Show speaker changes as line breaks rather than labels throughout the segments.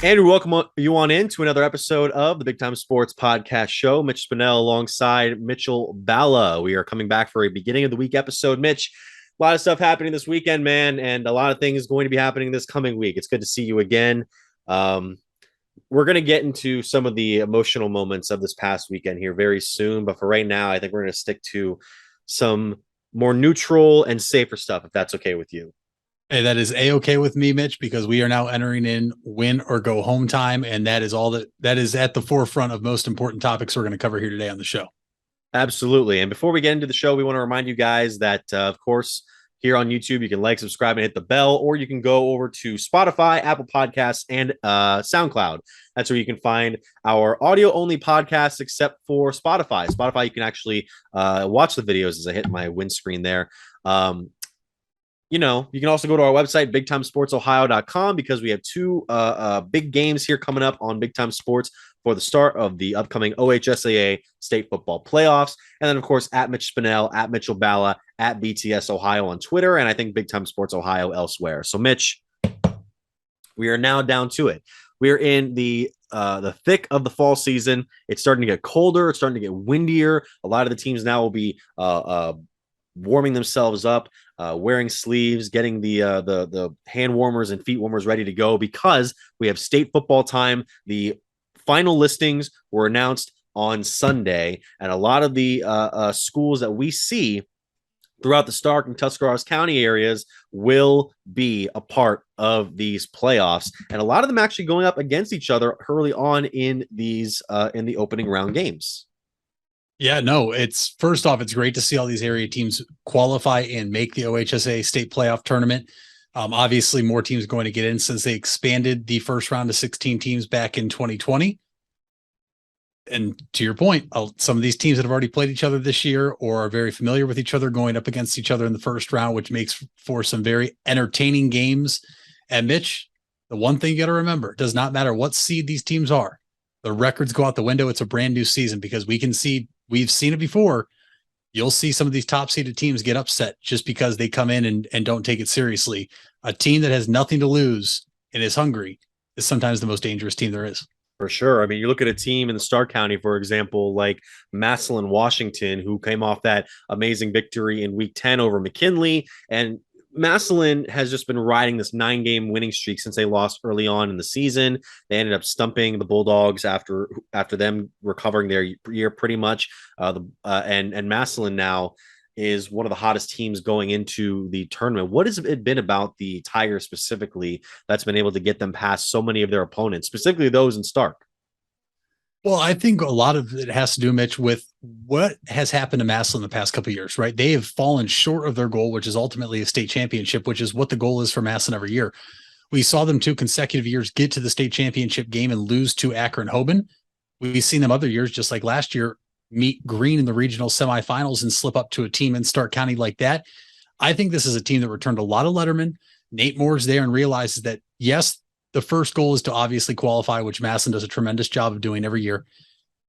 Andrew, welcome you on in to another episode of the Big Time Sports Podcast Show. Mitch Spinell alongside Mitchell Balla. We are coming back for a beginning of the week episode. Mitch, a lot of stuff happening this weekend, man, and a lot of things going to be happening this coming week. It's good to see you again. Um, we're going to get into some of the emotional moments of this past weekend here very soon, but for right now, I think we're going to stick to some more neutral and safer stuff, if that's okay with you.
Hey, that is a-okay with me, Mitch, because we are now entering in win or go home time, and that is all that is at the forefront of most important topics we're going to cover here today on the show.
Absolutely. And before we get into the show, we want to remind you guys that, of course, here on YouTube, you can like, subscribe, and hit the bell, or you can go over to Spotify, Apple Podcasts, and SoundCloud. That's where you can find our audio-only podcasts, except for Spotify. Spotify, you can actually watch the videos as I hit my windscreen there. You can also go to our website, bigtimesportsohio.com, because we have two big games here coming up on Big Time Sports for the start of the upcoming OHSAA state football playoffs. And then, of course, at Mitch Spinell, at Mitchell Balla, at BTS Ohio on Twitter, and I think Big Time Sports Ohio elsewhere. So, Mitch, we are now down to it. We are in the thick of the fall season. It's starting to get colder. It's starting to get windier. A lot of the teams now will be warming themselves up, wearing sleeves, getting the hand warmers and feet warmers ready to go because we have state football time. The final listings were announced on Sunday, and a lot of the schools that we see throughout the Stark and Tuscarawas County areas will be a part of these playoffs, and a lot of them actually going up against each other early on in these in the opening round games.
Yeah, no, it's first off, it's great to see all these area teams qualify and make the OHSA state playoff tournament. Obviously, more teams going to get in since they expanded the first round to 16 teams back in 2020. And to your point, some of these teams that have already played each other this year or are very familiar with each other going up against each other in the first round, which makes for some very entertaining games. And Mitch, the one thing you got to remember, it does not matter what seed these teams are. The records go out the window. It's a brand new season because we've seen it before. You'll see some of these top seeded teams get upset just because they come in and don't take it seriously. A team that has nothing to lose and is hungry is sometimes the most dangerous team there is.
For sure. I mean, you look at a team in the Stark County, for example, like Massillon, Washington, who came off that amazing victory in week 10 over McKinley. And Massillon has just been riding this 9-game winning streak since they lost early on in the season. They ended up stumping the Bulldogs after them recovering their year pretty much. And Massillon now is one of the hottest teams going into the tournament. What has it been about the Tigers specifically that's been able to get them past so many of their opponents, specifically those in Stark?
Well, I think a lot of it has to do, Mitch, with what has happened to Massillon the past couple of years, right? They have fallen short of their goal, which is ultimately a state championship, which is what the goal is for Massillon every year. We saw them 2 consecutive years get to the state championship game and lose to Akron Hoban. We've seen them other years, just like last year, meet Green in the regional semifinals and slip up to a team in Stark County like that. I think this is a team that returned a lot of lettermen. Nate Moore's there and realizes that, yes, the first goal is to obviously qualify, which Massillon does a tremendous job of doing every year.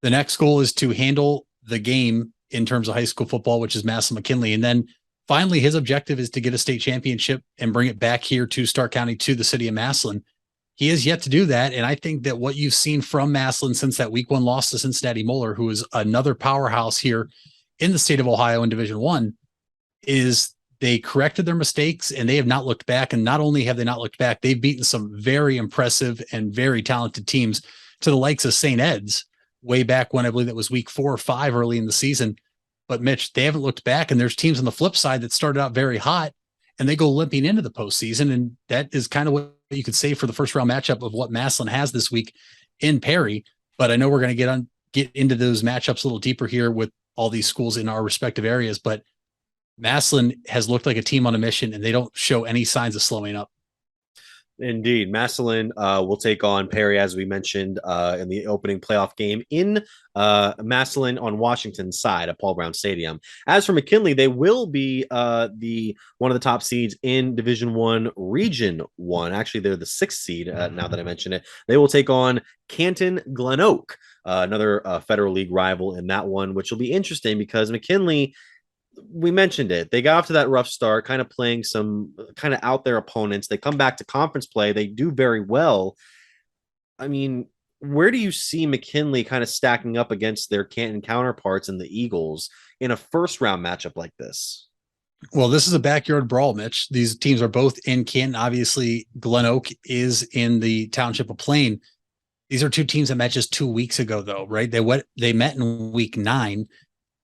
The next goal is to handle the game in terms of high school football, which is Massillon McKinley. And then finally, his objective is to get a state championship and bring it back here to Stark County, to the city of Massillon. He has yet to do that. And I think that what you've seen from Massillon since that week 1 loss to Cincinnati Moeller, who is another powerhouse here in the state of Ohio in Division I, is they corrected their mistakes and they have not looked back. And not only have they not looked back, they've beaten some very impressive and very talented teams to the likes of St. Ed's way back when I believe that was week 4 or 5 early in the season. But Mitch, they haven't looked back, and there's teams on the flip side that started out very hot and they go limping into the postseason. And that is kind of what you could say for the first round matchup of what Massillon has this week in Perry. But I know we're going to get into those matchups a little deeper here with all these schools in our respective areas, but Massillon has looked like a team on a mission and they don't show any signs of slowing up.
Indeed. Massillon will take on Perry, as we mentioned, in the opening playoff game in Massillon on Washington's side at Paul Brown Stadium. As for McKinley, they will be one of the top seeds in Division I, Region 1. Actually, they're the 6th seed, now that I mention it. They will take on Canton Glen Oak, another Federal League rival in that one, which will be interesting because McKinley, we mentioned it. They got off to that rough start, kind of playing some kind of out there opponents. They come back to conference play. They do very well. I mean, where do you see McKinley kind of stacking up against their Canton counterparts in the Eagles in a first round matchup like this?
Well, this is a backyard brawl, Mitch. These teams are both in Canton. Obviously, Glen Oak is in the township of Plain. These are two teams that met just 2 weeks ago, though, right? They met in week 9,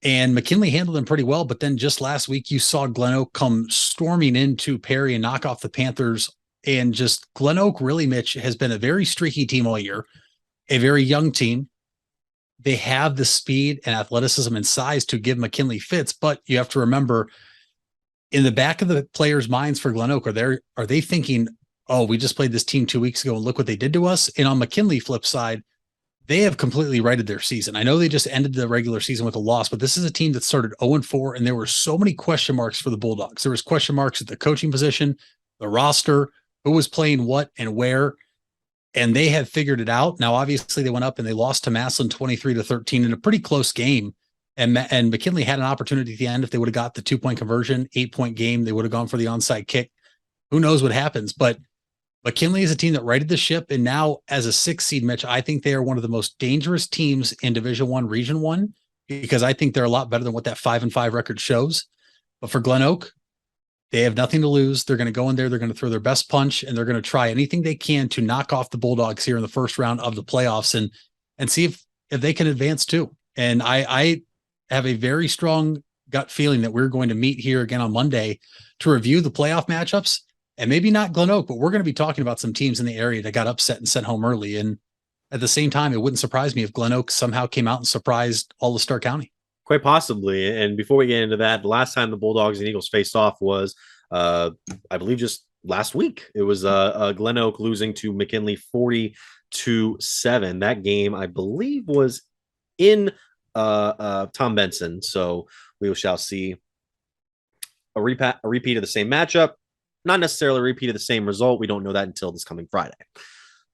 and McKinley handled them pretty well. But then just last week, you saw Glen Oak come storming into Perry and knock off the Panthers. And just Glen Oak, really, Mitch, has been a very streaky team all year, a very young team. They have the speed and athleticism and size to give McKinley fits, but you have to remember in the back of the players' minds for Glen Oak, are they thinking, oh, we just played this team 2 weeks ago and look what they did to us? And on McKinley flip side, they have completely righted their season. I know they just ended the regular season with a loss, but this is a team that started 0-4, and there were so many question marks for the Bulldogs. There was question marks at the coaching position, the roster, who was playing what and where, and they have figured it out. Now, obviously, they went up and they lost to Massillon 23-13 in a pretty close game. And McKinley had an opportunity at the end. If they would have got the 2-point conversion, 8-point game, they would have gone for the onside kick. Who knows what happens? But McKinley is a team that righted the ship. And now, as a 6 seed, Mitch, I think they are one of the most dangerous teams in Division One, Region One, because I think they're a lot better than what that 5-5 record shows. But for Glen Oak, they have nothing to lose. They're going to go in there. They're going to throw their best punch, and they're going to try anything they can to knock off the Bulldogs here in the first round of the playoffs and see if they can advance too. And I have a very strong gut feeling that we're going to meet here again on Monday to review the playoff matchups, and maybe not Glen Oak, but we're going to be talking about some teams in the area that got upset and sent home early. And at the same time, it wouldn't surprise me if Glen Oak somehow came out and surprised all of Stark County.
Quite possibly. And before we get into that, the last time the Bulldogs and Eagles faced off was, I believe, just last week. It was Glen Oak losing to McKinley 40-7. That game, I believe, was in Tom Benson. So we shall see a repeat of the same matchup. Not necessarily a repeat of the same result. We don't know that until this coming Friday.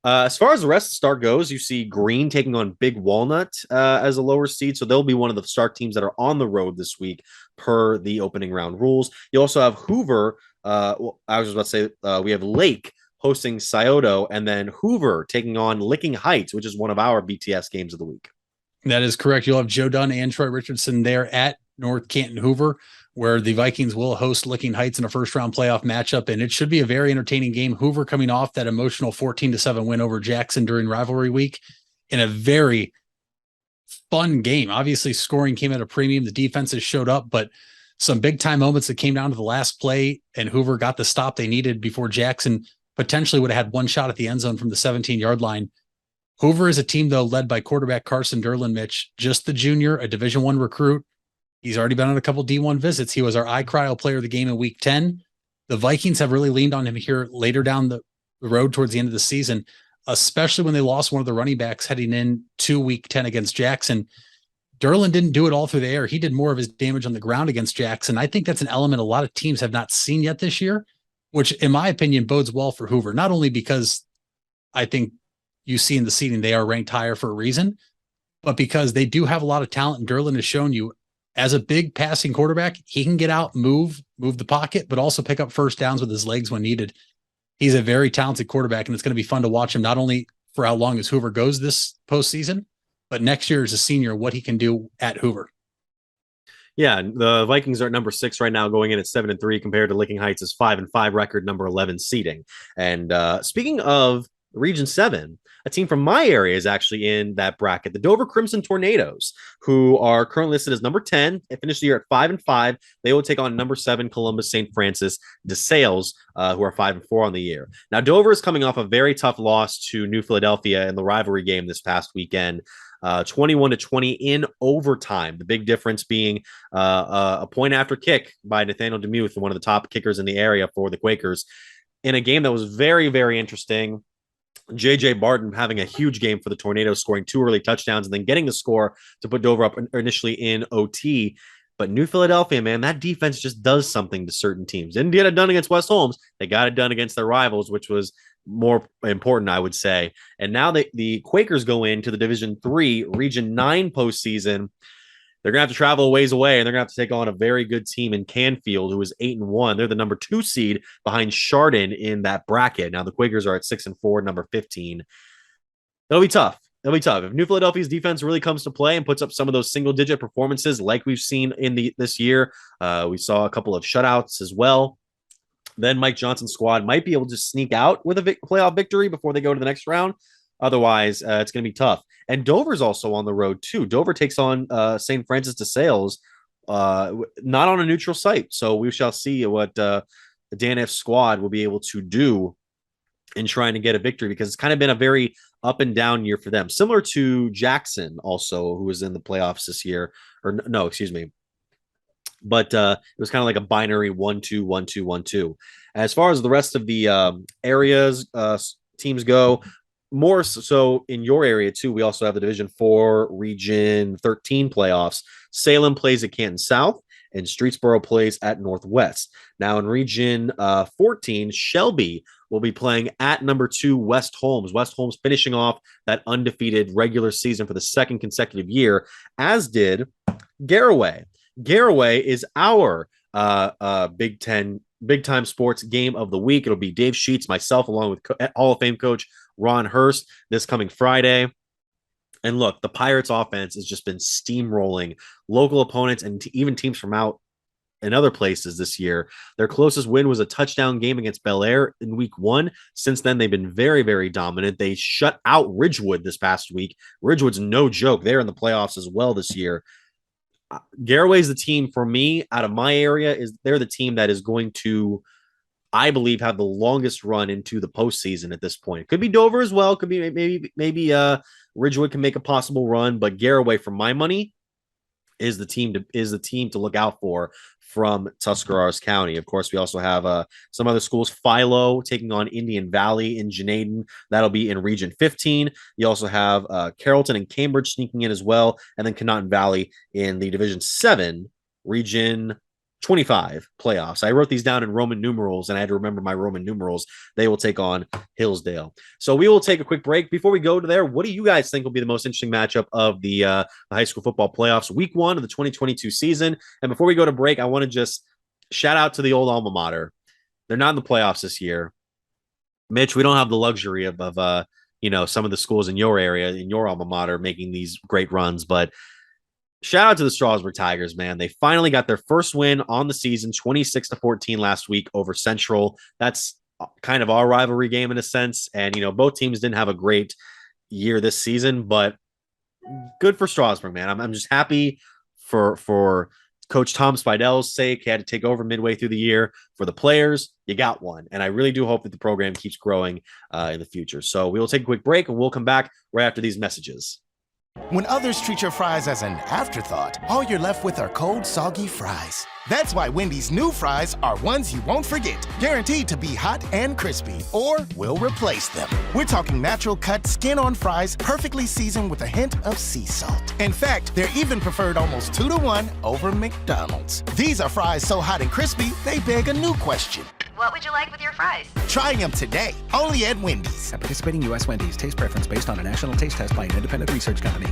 As far as the rest of Stark goes, you see Green taking on Big Walnut as a lower seed. So they'll be one of the Stark teams that are on the road this week per the opening round rules. You also have Hoover. Well, I was just about to say we have Lake hosting Scioto, and then Hoover taking on Licking Heights, which is one of our BTS games of the week.
That is correct. You'll have Joe Dunn and Troy Richardson there at North Canton Hoover, where the Vikings will host Licking Heights in a first round playoff matchup. And it should be a very entertaining game. Hoover coming off that emotional 14-7 win over Jackson during rivalry week in a very fun game. Obviously, scoring came at a premium. The defenses showed up, but some big time moments that came down to the last play, and Hoover got the stop they needed before Jackson potentially would have had one shot at the end zone from the 17-yard line. Hoover is a team, though, led by quarterback Carson Derlin, Mitch, just the junior, a Division I recruit. He's already been on a couple D1 visits. He was our iCryo player of the game in week 10. The Vikings have really leaned on him here later down the road towards the end of the season, especially when they lost one of the running backs heading in to week 10 against Jackson. Derlin didn't do it all through the air. He did more of his damage on the ground against Jackson. I think that's an element a lot of teams have not seen yet this year, which in my opinion bodes well for Hoover, not only because I think you see in the seeding they are ranked higher for a reason, but because they do have a lot of talent, and Derlin has shown you as a big passing quarterback, he can get out, move the pocket, but also pick up first downs with his legs when needed. He's a very talented quarterback, and it's going to be fun to watch him, not only for how long as Hoover goes this postseason, but next year as a senior, what he can do at Hoover.
Yeah, the Vikings are at number 6 right now, going in at 7-3 compared to Licking Heights' 5-5 record, number 11 seeding. And speaking of Region 7, a team from my area is actually in that bracket, the Dover Crimson Tornadoes, who are currently listed as number 10. They finished the year at 5-5. They will take on number 7 Columbus St. Francis DeSales, who are 5-4 on the year. Now, Dover is coming off a very tough loss to New Philadelphia in the rivalry game this past weekend. 21-20 in overtime. The big difference being a point after kick by Nathaniel DeMuth, one of the top kickers in the area for the Quakers, in a game that was very, very interesting. J.J. Barton having a huge game for the Tornadoes, scoring 2 early touchdowns and then getting the score to put Dover up initially in OT. But New Philadelphia, man, that defense just does something to certain teams. Didn't get it done against West Holmes. They got it done against their rivals, which was more important, I would say. And now the Quakers go into the Division III, Region 9 postseason. They're going to have to travel a ways away, and they're going to have to take on a very good team in Canfield, who is 8-1. They're the number 2 seed behind Chardon in that bracket. Now, the Quakers are at 6-4, number 15. It'll be tough. It'll be tough. If New Philadelphia's defense really comes to play and puts up some of those single-digit performances like we've seen in this year, we saw a couple of shutouts as well. Then Mike Johnson's squad might be able to sneak out with a playoff victory before they go to the next round. Otherwise, it's going to be tough. And Dover's also on the road too. Dover takes on St. Francis de Sales, not on a neutral site. So we shall see what the Dan F squad will be able to do in trying to get a victory, because it's kind of been a very up and down year for them. Similar to Jackson also, who was in the playoffs this year, or no, excuse me. But it was kind of like a binary 1-2, 1-2, 1-2. As far as the rest of the areas teams go, more so in your area too, we also have the Division 4 Region 13 playoffs. Salem plays at Canton South, and Streetsboro plays at Northwest. Now in Region 14, Shelby will be playing at number 2 West Holmes. West Holmes finishing off that undefeated regular season for the second consecutive year, as did Garaway. Garaway is our Big Time Sports game of the week. It'll be Dave Sheets, myself, along with Hall of Fame coach Ron Hurst this coming Friday. And look, the Pirates offense has just been steamrolling local opponents and even teams from out in other places this year. Their closest win was a touchdown game against Bel Air in week 1. Since then, they've been very, very dominant. They shut out Ridgewood this past week. Ridgewood's no joke. They're in the playoffs as well this year. Garaway's the team for me out of my area. They're the team that is going to, I believe, have the longest run into the postseason at this point. It could be Dover as well. Could be maybe Ridgewood can make a possible run, but Garaway, for my money, is the team to look out for from Tuscarawas County. Of course, we also have some other schools. Philo taking on Indian Valley in Janaden. That'll be in Region 15. You also have Carrollton and Cambridge sneaking in as well, and then Conotton Valley in the Division 7 Region 25 playoffs. I wrote these down in Roman numerals, and I had to remember my Roman numerals. They will take on Hillsdale. So we will take a quick break. Before we go to there, what do you guys think will be the most interesting matchup of the high school football playoffs, week 1 of the 2022 season? And before we go to break, I want to just shout out to the old alma mater. They're not in the playoffs this year. Mitch, we don't have the luxury of some of the schools in your area, in your alma mater, making these great runs, but shout out to the Strasburg Tigers, man. They finally got their first win on the season, 26-14 last week over Central. That's kind of our rivalry game in a sense. And, both teams didn't have a great year this season, but good for Strasburg, man. I'm just happy for Coach Tom Spidell's sake. He had to take over midway through the year. For the players, you got one. And I really do hope that the program keeps growing in the future. So we will take a quick break, and we'll come back right after these messages.
When others treat your fries as an afterthought, all you're left with are cold, soggy fries. That's why Wendy's new fries are ones you won't forget, guaranteed to be hot and crispy, or we'll replace them. We're talking natural cut, skin-on fries, perfectly seasoned with a hint of sea salt. In fact, they're even preferred almost 2-to-1 over McDonald's. These are fries so hot and crispy, they beg a new question.
What would you like with your fries?
Try them today, only at Wendy's.
At participating U.S. Wendy's, taste preference based on a national taste test by an independent research company.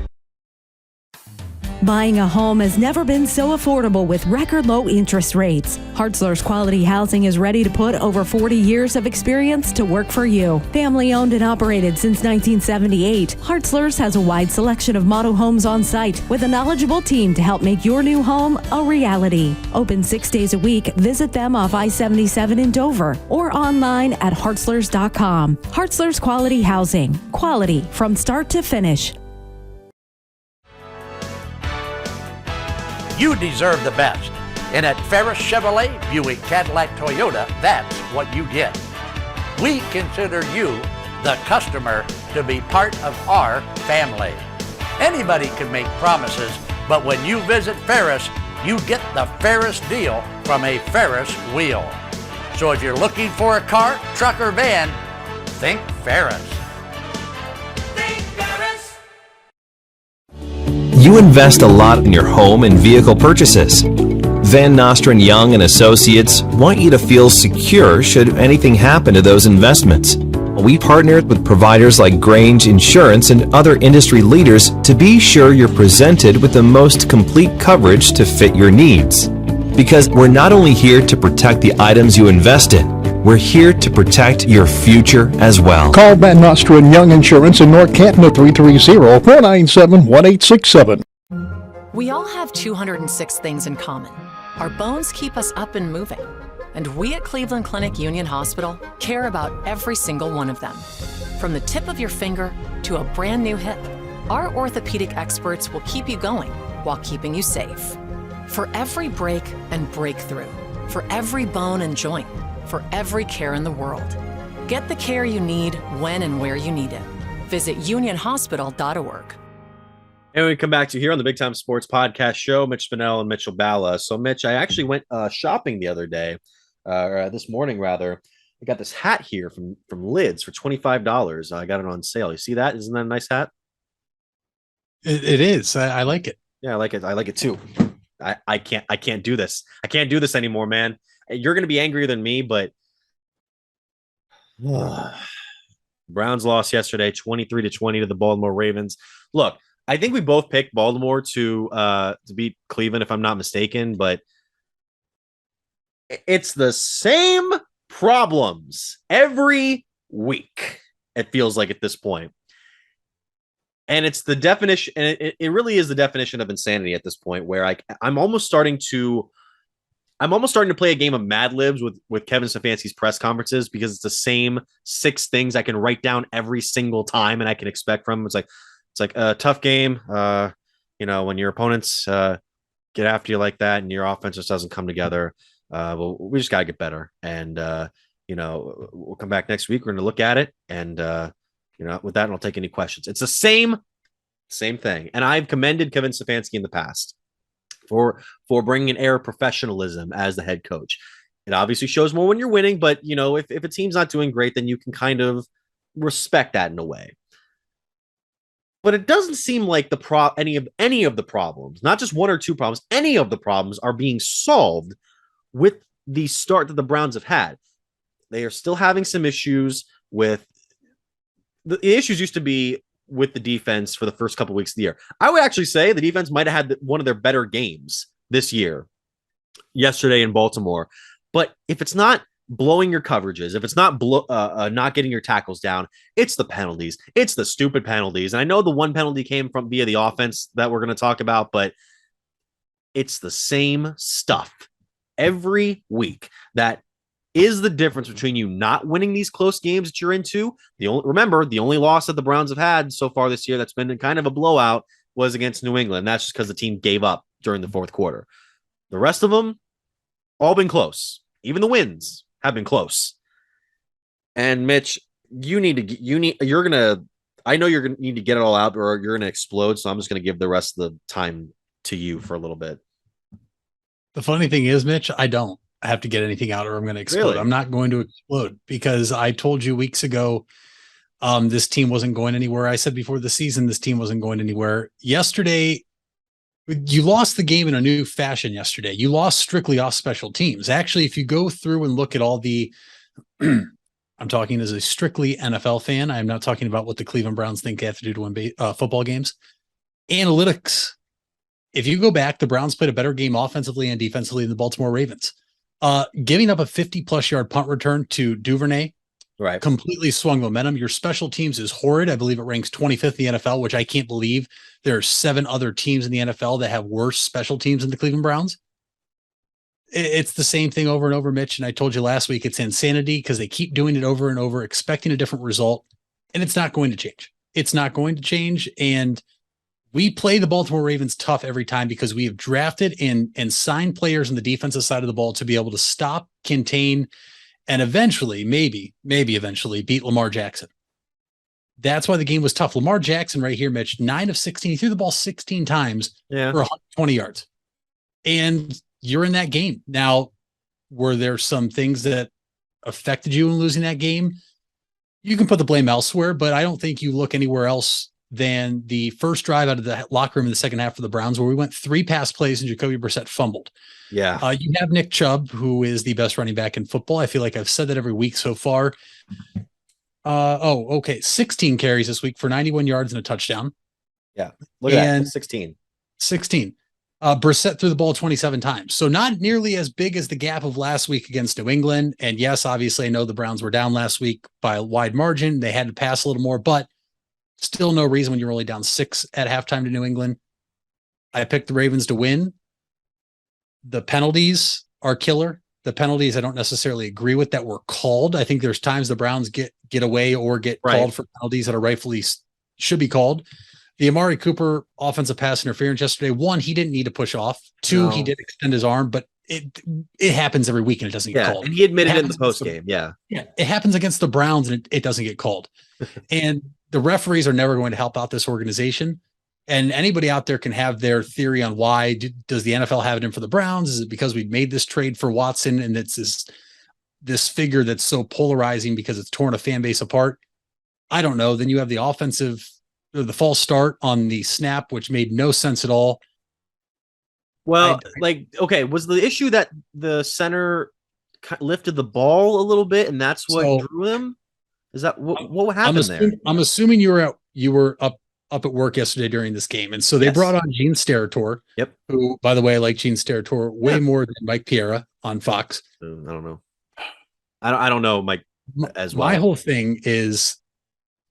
Buying a home has never been so affordable with record low interest rates. Hartzler's Quality Housing is ready to put over 40 years of experience to work for you. Family owned and operated since 1978, Hartzler's has a wide selection of model homes on site with a knowledgeable team to help make your new home a reality. Open 6 days a week. Visit them off I-77 in Dover or online at hartzlers.com. Hartzler's Quality Housing. Quality from start to finish.
You deserve the best. And at Ferris Chevrolet, Buick, Cadillac, Toyota, that's what you get. We consider you, the customer, to be part of our family. Anybody can make promises, but when you visit Ferris, you get the Ferris deal from a Ferris wheel. So if you're looking for a car, truck, or van, think Ferris.
You invest a lot in your home and vehicle purchases. Van Nostrand Young and Associates want you to feel secure should anything happen to those investments. We partnered with providers like Grange Insurance and other industry leaders to be sure you're presented with the most complete coverage to fit your needs. Because we're not only here to protect the items you invest in, We're here to protect your future as well.
Call Van Nostrand Young Insurance in North Canton at 330-497-1867.
We all have 206 things in common. Our bones keep us up and moving. And we at Cleveland Clinic Union Hospital care about every single one of them. From the tip of your finger to a brand new hip, our orthopedic experts will keep you going while keeping you safe. For every break and breakthrough, for every bone and joint, for every care in the world. Get the care you need when and where you need it. Visit unionhospital.org.
And we come back to here on the Big Time Sports Podcast Show, Mitch Spinell and Mitchell Balla. So, Mitch, I actually went shopping the other day, or this morning rather. I got this hat here from Lids for $25. I got it on sale. You see that? Isn't that a nice hat?
It is. I like it.
Yeah, I like it. I like it too. I can't do this. I can't do this anymore, man. You're gonna be angrier than me, but Browns lost yesterday, 23-20 to the Baltimore Ravens. Look, I think we both picked Baltimore to beat Cleveland, if I'm not mistaken, but it's the same problems every week. It feels like at this point. And it's the definition, and it really is the definition of insanity at this point, where I'm almost starting to play a game of Mad Libs with Kevin Stefanski's press conferences, because it's the same 6 things I can write down every single time and I can expect from him. It's like a tough game. When your opponents get after you like that and your offense just doesn't come together. Well, we just got to get better. And, we'll come back next week. We're going to look at it. And, with that, I'll take any questions. It's the same thing. And I've commended Kevin Stefanski in the past for bringing an air of professionalism as the head coach. It obviously shows more when you're winning, but if a team's not doing great, then you can kind of respect that in a way. But it doesn't seem like any of the problems, not just one or two problems, any of the problems are being solved with the start that the Browns have had. They are still having some issues with the issues used to be with the defense for the first couple of weeks of the year. I would actually say the defense might have had one of their better games this year, yesterday in Baltimore. But if it's not blowing your coverages, if it's not not getting your tackles down, it's the penalties. It's the stupid penalties. And I know the one penalty came from via the offense that we're going to talk about, but it's the same stuff every week. That is the difference between you not winning these close games that you're into. The only loss that the Browns have had so far this year that's been kind of a blowout was against New England. That's just because the team gave up during the fourth quarter. The rest of them all been close. Even the wins have been close. And Mitch, I know you're going to need to get it all out, or you're going to explode. So I'm just going to give the rest of the time to you for a little bit.
The funny thing is, Mitch, I don't have to get anything out or I'm going to explode.
Really?
I'm not going to explode, because I told you weeks ago, this team wasn't going anywhere. I said before the season, this team wasn't going anywhere. Yesterday, you lost the game in a new fashion yesterday. You lost strictly off special teams. Actually, if you go through and look at all the, I'm talking as a strictly NFL fan. I'm not talking about what the Cleveland Browns think they have to do to win football games. Analytics. If you go back, the Browns played a better game offensively and defensively than the Baltimore Ravens. Giving up a 50-plus yard punt return to Duvernay,
right,
completely swung momentum. Your special teams is horrid. I believe it ranks 25th in the NFL, which I can't believe. There are 7 other teams in the NFL that have worse special teams than the Cleveland Browns. It's the same thing over and over, Mitch. And I told you last week, it's insanity, because they keep doing it over and over, expecting a different result, and it's not going to change. It's not going to change. And we play the Baltimore Ravens tough every time, because we have drafted and signed players on the defensive side of the ball to be able to stop, contain, and eventually, maybe eventually beat Lamar Jackson. That's why the game was tough. Lamar Jackson right here, Mitch, 9 of 16. He threw the ball 16 times for 120 yards. And you're in that game. Now, were there some things that affected you in losing that game? You can put the blame elsewhere, but I don't think you look anywhere else than the first drive out of the locker room in the second half for the Browns, where we went 3 pass plays and Jacoby Brissett fumbled.
Yeah.
You have Nick Chubb, who is the best running back in football. I feel like I've said that every week so far. 16 carries this week for 91 yards and a touchdown.
Yeah. Look at that. 16.
Brissett threw the ball 27 times. So not nearly as big as the gap of last week against New England. And yes, obviously I know the Browns were down last week by a wide margin. They had to pass a little more, but still no reason when you're only down 6 at halftime to New England. I picked the Ravens to win. The penalties are killer. The penalties I don't necessarily agree with that were called. I think there's times the Browns get away or get called for penalties that are rightfully should be called. The Amari Cooper offensive pass interference yesterday, 1, he didn't need to push off. 2, he did extend his arm, but it happens every week and it doesn't get called.
And he admitted in the post game. Yeah,
it happens against the Browns and it doesn't get called. And the referees are never going to help out this organization. And anybody out there can have their theory on why. Does the NFL have it in for the Browns? Is it because we made this trade for Watson and it's this figure that's so polarizing because it's torn a fan base apart? I don't know. Then you have the false start on the snap, which made no sense at all.
Well, was the issue that the center lifted the ball a little bit and that's what drew him? Is that what happened there?
I'm assuming you were up at work yesterday during this game. And so they brought on Gene Steratore, who, by the way, I like Gene Steratore way more than Mike Piera on Fox.
I don't know. I don't know Mike as well.
My whole thing is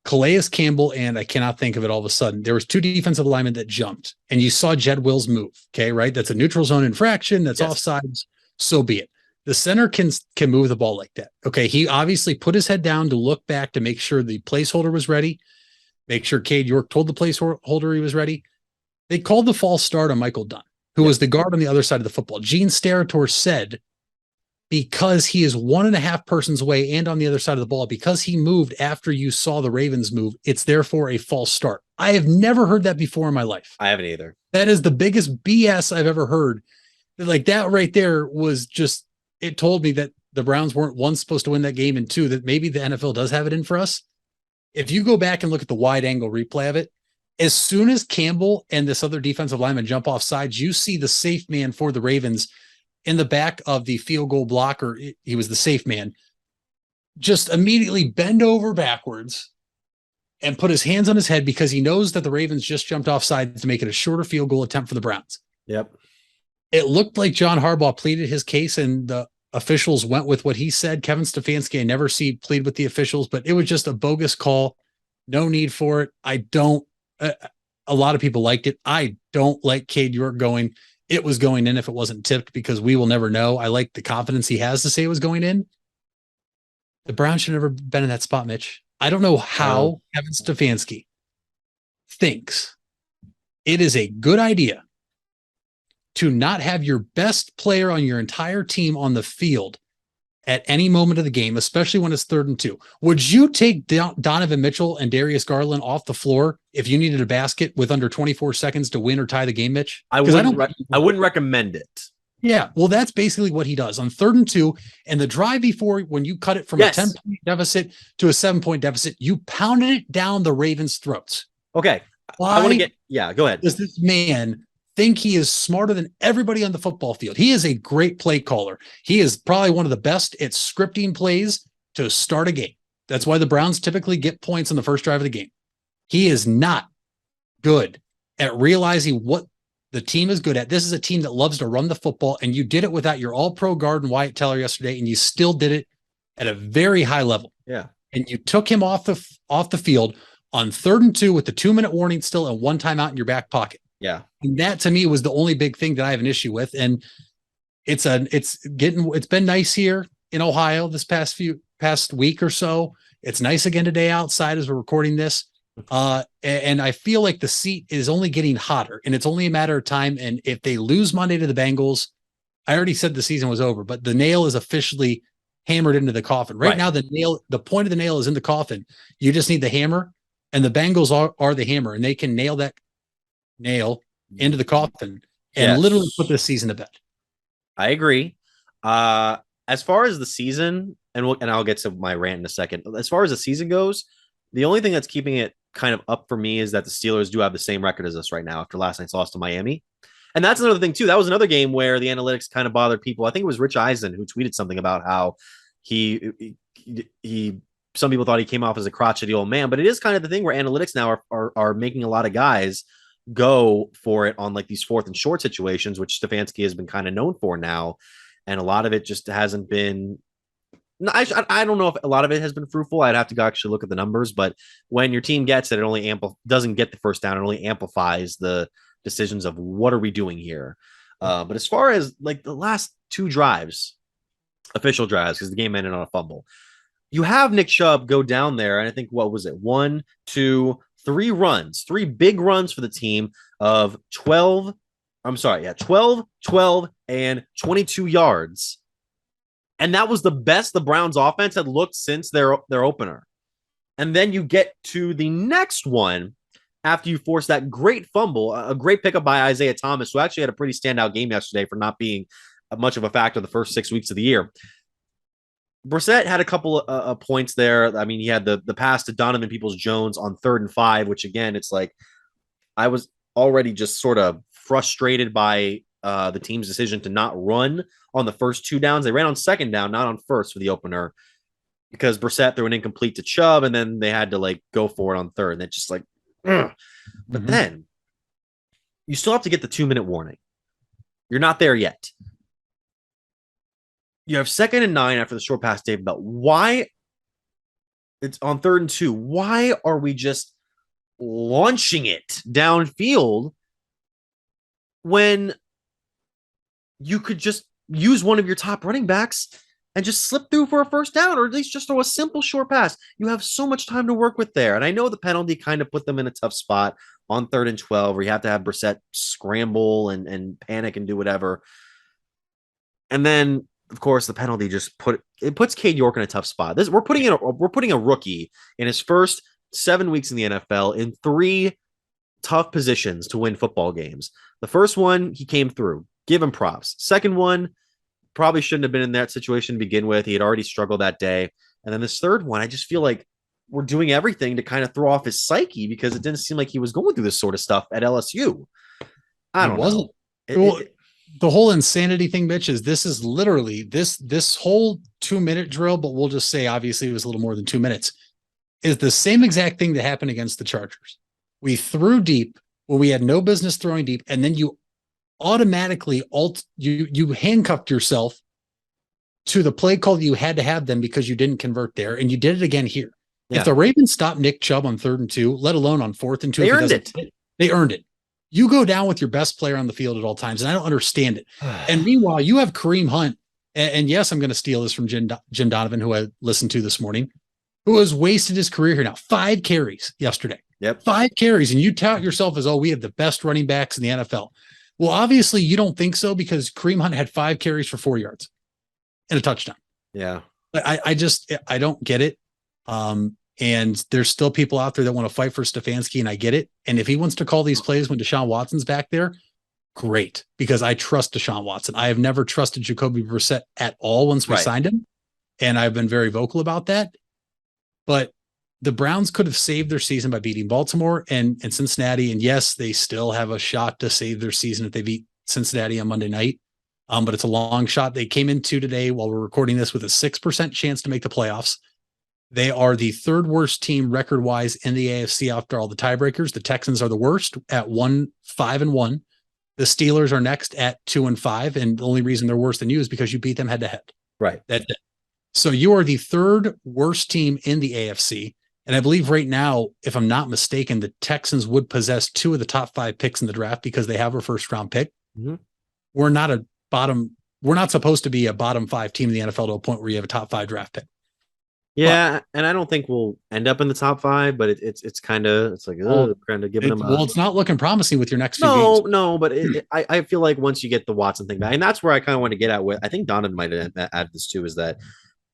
Calais Campbell, and I cannot think of it all of a sudden. There was 2 defensive linemen that jumped, and you saw Jed Wills move. Okay, right? That's a neutral zone infraction. That's offsides. So be it. The center can move the ball like that. Okay, he obviously put his head down to look back to make sure the placeholder was ready. Make sure Cade York told the placeholder he was ready. They called the false start on Michael Dunn, who was the guard on the other side of the football. Gene Steratore said, because he is 1.5 persons away and on the other side of the ball, because he moved after you saw the Ravens move, it's therefore a false start. I have never heard that before in my life.
I haven't either.
That is the biggest BS I've ever heard. Like that right there was just, it told me that the Browns weren't, 1, supposed to win that game, and 2, that maybe the NFL does have it in for us. If you go back and look at the wide angle replay of it, as soon as Campbell and this other defensive lineman jump off sides, you see the safe man for the Ravens in the back of the field goal blocker. He was the safe man. Just immediately bend over backwards and put his hands on his head because he knows that the Ravens just jumped off sides to make it a shorter field goal attempt for the Browns.
Yep.
It looked like John Harbaugh pleaded his case and the officials went with what he said. Kevin Stefanski, I never see plead with the officials, but it was just a bogus call. No need for it. A lot of people liked it. I don't like Cade York going. It was going in if it wasn't tipped because we will never know. I like the confidence he has to say it was going in. The Browns should have never been in that spot, Mitch. I don't know how Kevin Stefanski thinks it is a good idea to not have your best player on your entire team on the field at any moment of the game, especially when it's 3rd and 2. Would you take Donovan Mitchell and Darius Garland off the floor if you needed a basket with under 24 seconds to win or tie the game, Mitch?
I wouldn't recommend it.
Yeah, well, that's basically what he does on 3rd and 2. And the drive before, when you cut it from a 10-point deficit to a 7-point deficit, you pounded it down the Ravens' throats.
Okay.
Why
I want to go ahead.
Does this man think he is smarter than everybody on the football field? He is a great play caller. He is probably one of the best at scripting plays to start a game. That's why the Browns typically get points on the first drive of the game. He is not good at realizing what the team is good at. This is a team that loves to run the football, and you did it without your all-pro guard and Wyatt Teller yesterday, and you still did it at a very high level.
Yeah.
And you took him off the field on 3rd and 2 with the 2-minute warning still and 1 timeout in your back pocket.
Yeah.
And that to me was the only big thing that I have an issue with. And it's been nice here in Ohio this past week or so. It's nice again today outside as we're recording this. And I feel like the seat is only getting hotter and it's only a matter of time. And if they lose Monday to the Bengals, I already said the season was over, but the nail is officially hammered into the coffin. Right now, the point of the nail is in the coffin. You just need the hammer, and the Bengals are the hammer, and they can nail that nail into the coffin and literally put this season to bed.
I agree. As far as the season, and I'll get to my rant in a second. As far as the season goes, the only thing that's keeping it kind of up for me is that the Steelers do have the same record as us right now after last night's loss to Miami. And that's another thing too. That was another game where the analytics kind of bothered people. I think it was Rich Eisen who tweeted something about how he some people thought he came off as a crotchety old man, but it is kind of the thing where analytics now are making a lot of guys go for it on like these 4th and short situations, which Stefanski has been kind of known for now. And a lot of it just hasn't been. I don't know if a lot of it has been fruitful. I'd have to go actually look at the numbers, but when your team gets it, it only doesn't get the first down. It only amplifies the decisions of what are we doing here. But as far as like the last 2 drives, official drives, because the game ended on a fumble, you have Nick Chubb go down there, and I think what was it? 1, 2, 3 runs, 3 big runs for the team of 12. I'm sorry, yeah, 12, 12, and 22 yards. And that was the best the Browns offense had looked since their opener. And then you get to the next one after you force that great fumble, a great pickup by Isaiah Thomas, who actually had a pretty standout game yesterday for not being much of a factor the first 6 weeks of the year. Brissett had a couple of points there. I mean, he had the pass to Donovan Peoples-Jones on 3rd and 5, which again, it's like I was already just sort of frustrated by the team's decision to not run on the first 2 downs. They ran on 2nd down, not on 1st for the opener, because Brissett threw an incomplete to Chubb, and then they had to like go for it on 3rd. And it's just like, ugh. But then you still have to get the 2-minute warning. You're not there yet. You have 2nd and 9 after the short pass, Dave Bell. Why? It's on 3rd and 2. Why are we just launching it downfield when you could just use one of your top running backs and just slip through for a first down, or at least just throw a simple short pass? You have so much time to work with there. And I know the penalty kind of put them in a tough spot on 3rd and 12, where you have to have Brissett scramble and panic and do whatever. And then, of course, the penalty just puts Cade York in a tough spot. We're putting a rookie in his first 7 weeks in the NFL in 3 tough positions to win football games. The first one, he came through. Give him props. Second one, probably shouldn't have been in that situation to begin with. He had already struggled that day. And then this third one, I just feel like we're doing everything to kind of throw off his psyche, because it didn't seem like he was going through this sort of stuff at LSU. I don't know.
The whole insanity thing, Mitch, is this is literally this whole 2-minute drill, but we'll just say obviously it was a little more than 2 minutes, is the same exact thing that happened against the Chargers. We threw deep when we had no business throwing deep, and then you automatically you handcuffed yourself to the play call that you had to have them because you didn't convert there, and you did it again here. Yeah. If the Ravens stopped Nick Chubb on 3rd and 2, let alone on 4th and 2, they earned it. You go down with your best player on the field at all times, and I don't understand it. And meanwhile, you have Kareem Hunt, and yes, I'm going to steal this from Jim Donovan, who I listened to this morning, who has wasted his career here now. 5 carries yesterday.
Yep.
5 carries, and you tout yourself as, oh, we have the best running backs in the NFL. Well, obviously you don't think so, because Kareem Hunt had 5 carries for 4 yards and a touchdown.
Yeah.
I don't get it. And there's still people out there that want to fight for Stefanski, and I get it. And if he wants to call these plays when Deshaun Watson's back there, great, because I trust Deshaun Watson. I have never trusted Jacoby Brissett at all once we signed him, and I've been very vocal about that. But the Browns could have saved their season by beating Baltimore and Cincinnati. And yes, they still have a shot to save their season if they beat Cincinnati on Monday night. But it's a long shot. They came into today, while we're recording this, with a 6% chance to make the playoffs. They are the 3rd worst team record-wise in the AFC after all the tiebreakers. The Texans are the worst at 5-1. The Steelers are next at 2-5, and the only reason they're worse than you is because you beat them head-to-head.
Right.
That's it. So you are the 3rd worst team in the AFC, and I believe right now, if I'm not mistaken, the Texans would possess 2 of the top 5 picks in the draft because they have a first-round pick.
Mm-hmm.
We're not supposed to be a bottom 5 team in the NFL to a point where you have a top 5 draft pick.
Yeah, and I don't think we'll end up in the top 5, but it's kind of kind of giving them.
It's not looking promising with your next few games.
No, but I feel like once you get the Watson thing back, and that's where I kind of want to get at with. I think Donovan might have added this too, is that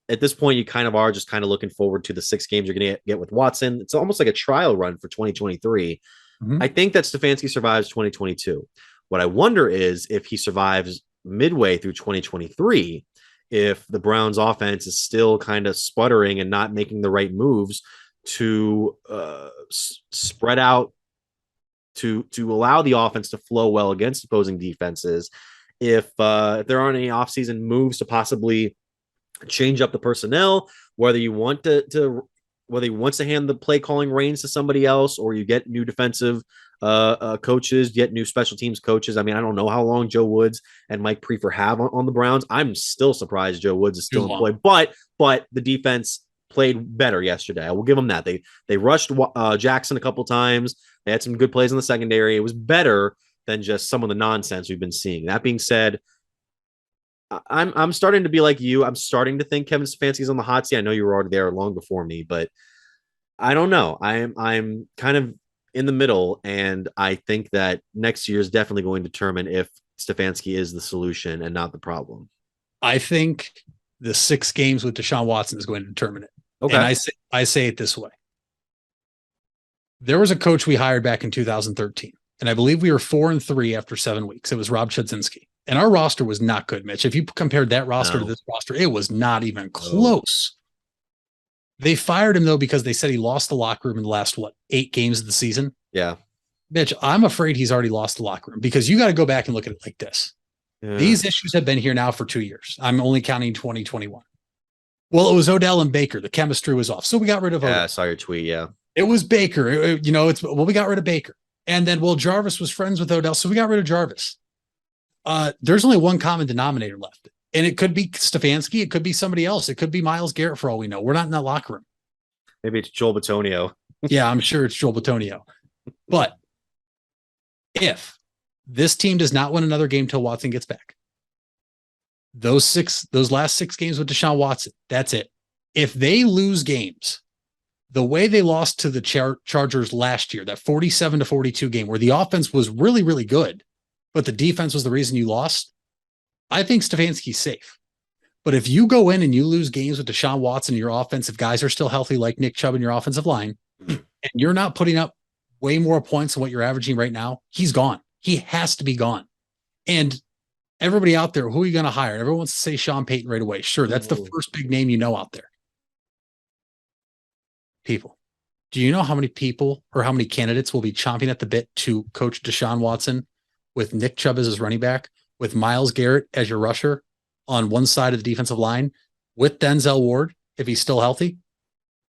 at this point you kind of are just kind of looking forward to the 6 games you're going to get with Watson. It's almost like a trial run for 2023. Mm-hmm. I think that Stefanski survives 2022. What I wonder is if he survives midway through 2023. If the Browns offense is still kind of sputtering and not making the right moves to spread out, to allow the offense to flow well against opposing defenses, if there aren't any offseason moves to possibly change up the personnel, whether he wants to hand the play calling reins to somebody else, or you get new defensive coaches, get new special teams coaches. I mean, I don't know how long Joe Woods and Mike Prefer have on the Browns. I'm still surprised Joe Woods is still employed, but the defense played better yesterday. I will give them that. They rushed Jackson a couple times. They had some good plays in the secondary. It was better than just some of the nonsense we've been seeing. That being said, I'm starting to be like you. I'm starting to think Kevin Stefanski's on the hot seat. I know you were already there long before me, but I don't know. I'm kind of in the middle, and I think that next year is definitely going to determine if Stefanski is the solution and not the problem.
I think the 6 games with Deshaun Watson is going to determine it.
Okay.
And I say it this way. There was a coach we hired back in 2013, and I believe we were 4-3 after 7 weeks. It was Rob Chudzinski. And our roster was not good, Mitch. If you compared that roster to this roster, it was not even close. They fired him, though, because they said he lost the locker room in the last, 8 games of the season?
Yeah.
Mitch, I'm afraid he's already lost the locker room, because you got to go back and look at it like this. Yeah. These issues have been here now for 2 years. I'm only counting 2021. Well, it was Odell and Baker. The chemistry was off. So we got rid of Odell.
Yeah, I saw your tweet, yeah.
It was Baker. We got rid of Baker. And then, Jarvis was friends with Odell, so we got rid of Jarvis. There's only one common denominator left. And it could be Stefanski. It could be somebody else. It could be Myles Garrett for all we know. We're not in that locker room.
Maybe it's Joel Bitonio.
Yeah, I'm sure it's Joel Bitonio. But if this team does not win another game till Watson gets back, those last 6 games with Deshaun Watson, that's it. If they lose games the way they lost to the Chargers last year, that 47-42 game where the offense was really, really good, but the defense was the reason you lost, I think Stefanski's safe. But if you go in and you lose games with Deshaun Watson and your offensive guys are still healthy, like Nick Chubb in your offensive line, and you're not putting up way more points than what you're averaging right now, he's gone. He has to be gone. And everybody out there, who are you going to hire? Everyone wants to say Sean Payton right away. Sure, that's the first big name you know out there. People, do you know how many people or how many candidates will be chomping at the bit to coach Deshaun Watson with Nick Chubb as his running back, with Myles Garrett as your rusher on one side of the defensive line, with Denzel Ward, if he's still healthy?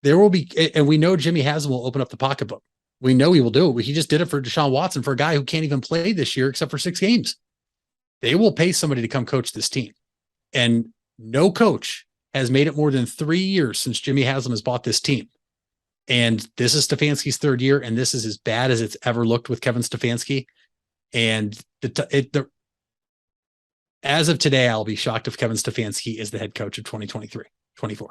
There will be, and we know Jimmy Haslam will open up the pocketbook. We know he will do it. He just did it for Deshaun Watson, for a guy who can't even play this year except for 6 games. They will pay somebody to come coach this team. And no coach has made it more than 3 years since Jimmy Haslam has bought this team. And this is Stefanski's 3rd year, and this is as bad as it's ever looked with Kevin Stefanski. And as of today, I'll be shocked if Kevin Stefanski is the head coach of 2023-24.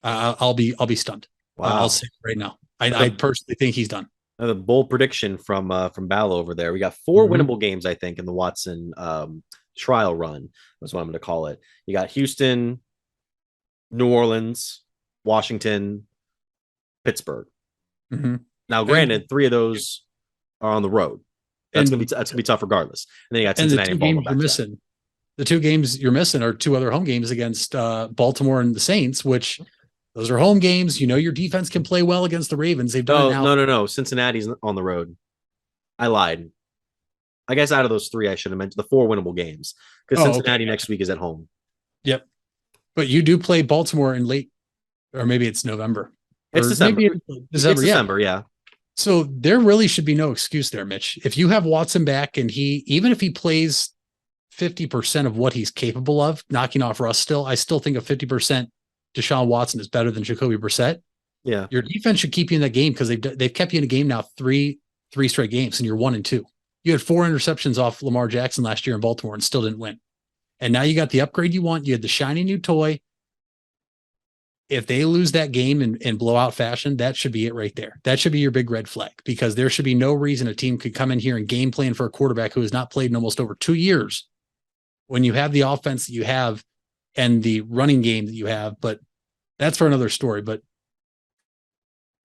I'll be stunned.
Wow.
I'll say it right now. I personally think he's done.
Another bold prediction from Ball over there. We got 4 winnable games, I think, in the Watson trial run. That's what I'm going to call it. You got Houston, New Orleans, Washington, Pittsburgh.
Mm-hmm.
Now, granted, 3 of those are on the road. That's gonna be tough regardless. And then you got Cincinnati and
the 2 games you're missing. The 2 games you're missing are 2 other home games against Baltimore and the Saints, which those are home games. You know your defense can play well against the Ravens. They've done it now.
No. Cincinnati's on the road. I lied. I guess out of those 3, I should have mentioned the 4 winnable games, because Cincinnati next week is at home.
Yep. But you do play Baltimore in late, or maybe it's November.
It's December. December, yeah.
So there really should be no excuse there, Mitch. If you have Watson back and even if he plays 50% of what he's capable of, knocking off Russ still, I still think a 50% Deshaun Watson is better than Jacoby Brissett.
Yeah.
Your defense should keep you in that game, because they've kept you in a game now three straight games, and you're 1-2. You had 4 interceptions off Lamar Jackson last year in Baltimore and still didn't win. And now you got the upgrade you want. You had the shiny new toy. If they lose that game in blowout fashion, that should be it right there. That should be your big red flag, because there should be no reason a team could come in here and game plan for a quarterback who has not played in almost over 2 years when you have the offense that you have and the running game that you have. But that's for another story. But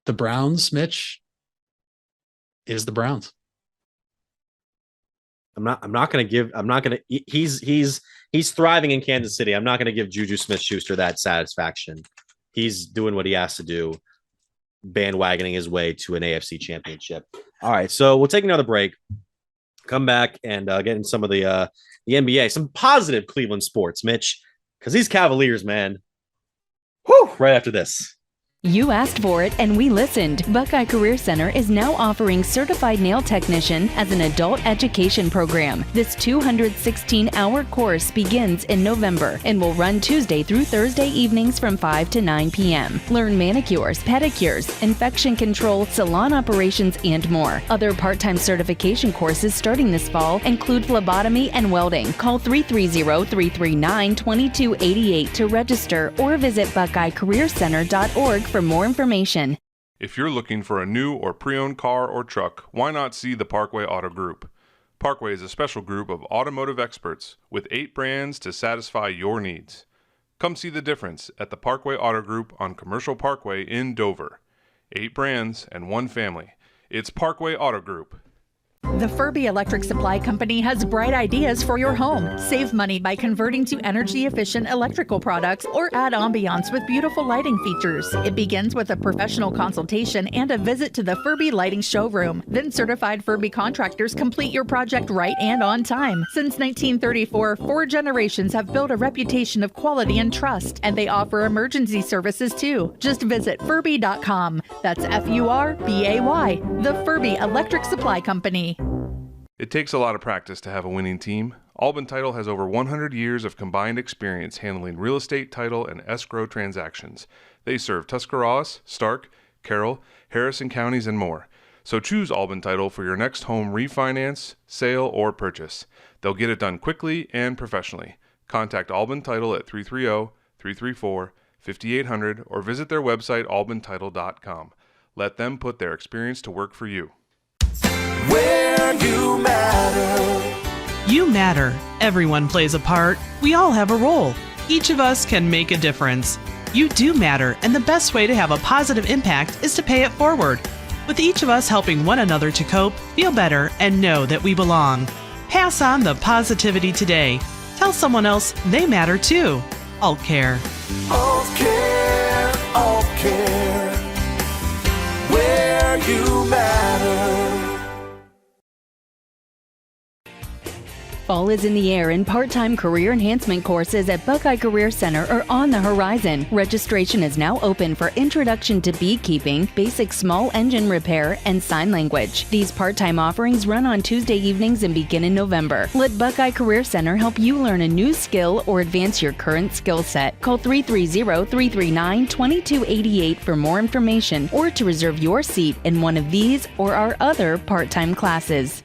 the Browns, Mitch, is the Browns.
He's thriving in Kansas City. I'm not going to give Juju Smith-Schuster that satisfaction. He's doing what he has to do, bandwagoning his way to an AFC championship. All right, so we'll take another break, come back, and get in some of the NBA, some positive Cleveland sports, Mitch, because these Cavaliers, man, right after this.
You asked for it and we listened. Buckeye Career Center is now offering Certified Nail Technician as an adult education program. This 216-hour course begins in November and will run Tuesday through Thursday evenings from 5 to 9 p.m. Learn manicures, pedicures, infection control, salon operations, and more. Other part-time certification courses starting this fall include phlebotomy and welding. Call 330-339-2288 to register or visit BuckeyeCareerCenter.org for more information.
If you're looking for a new or pre-owned car or truck, why not see the Parkway Auto Group? Parkway is a special group of automotive experts with 8 brands to satisfy your needs. Come see the difference at the Parkway Auto Group on Commercial Parkway in Dover. 8 brands and 1 family. It's Parkway Auto Group.
The Furby Electric Supply Company has bright ideas for your home. Save money by converting to energy-efficient electrical products or add ambiance with beautiful lighting features. It begins with a professional consultation and a visit to the Furby Lighting Showroom. Then certified Furby contractors complete your project right and on time. Since 1934, 4 generations have built a reputation of quality and trust, and they offer emergency services too. Just visit Furby.com. That's F-U-R-B-A-Y. The Furby Electric Supply Company.
It takes a lot of practice to have a winning team. Albin Title has over 100 years of combined experience handling real estate, title, and escrow transactions. They serve Tuscarawas, Stark, Carroll, Harrison counties, and more. So choose Albin Title for your next home refinance, sale, or purchase. They'll get it done quickly and professionally. Contact Albin Title at 330-334-5800 or visit their website albintitle.com. Let them put their experience to work for you.
Where you matter. You matter. Everyone plays a part. We all have a role. Each of us can make a difference. You do matter, and the best way to have a positive impact is to pay it forward. With each of us helping one another to cope, feel better, and know that we belong. Pass on the positivity today. Tell someone else they matter too. Alt Care. Alt Care. Alt Care. Where you matter.
Fall is in the air and part-time career enhancement courses at Buckeye Career Center are on the horizon. Registration is now open for Introduction to Beekeeping, Basic Small Engine Repair, and Sign Language. These part-time offerings run on Tuesday evenings and begin in November. Let Buckeye Career Center help you learn a new skill or advance your current skill set. Call 330-339-2288 for more information or to reserve your seat in one of these or our other part-time classes.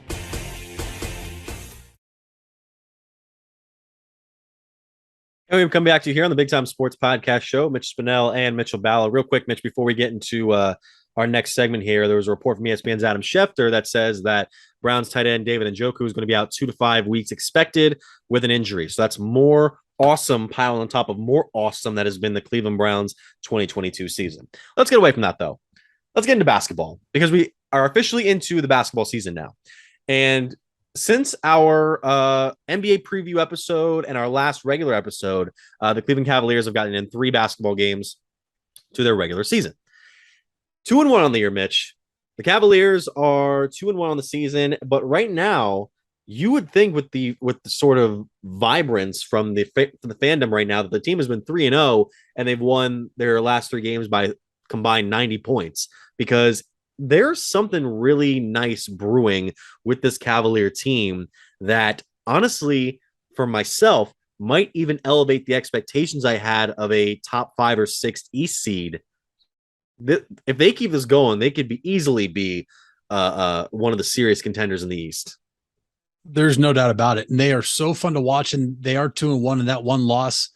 And we've come back to you here on the Big Time Sports Podcast Show. Mitch Spinell and Mitchell Balla. Real quick, Mitch, before we get into our next segment here, there was a report from ESPN's Adam Schefter that says that Browns tight end David Njoku is going to be out 2 to 5 weeks expected with an injury. So that's more awesome piling on top of more awesome that has been the Cleveland Browns 2022 season. Let's get away from that, though. Let's get into basketball because we are officially into the basketball season now. And since our NBA preview episode and our last regular episode, the Cleveland Cavaliers have gotten in 3 basketball games to their regular season. 2-1 on the year, Mitch. The Cavaliers are 2-1 on the season, but right now, you would think with the sort of vibrance from the fandom right now that the team has been 3-0 and they've won their last 3 games by combined 90 points because there's something really nice brewing with this Cavalier team that honestly, for myself, might even elevate the expectations I had of a top 5 or 6 East seed. If they keep this going, they could easily be one of the serious contenders in the East.
There's no doubt about it. And they are so fun to watch, and they are 2-1 in that one loss.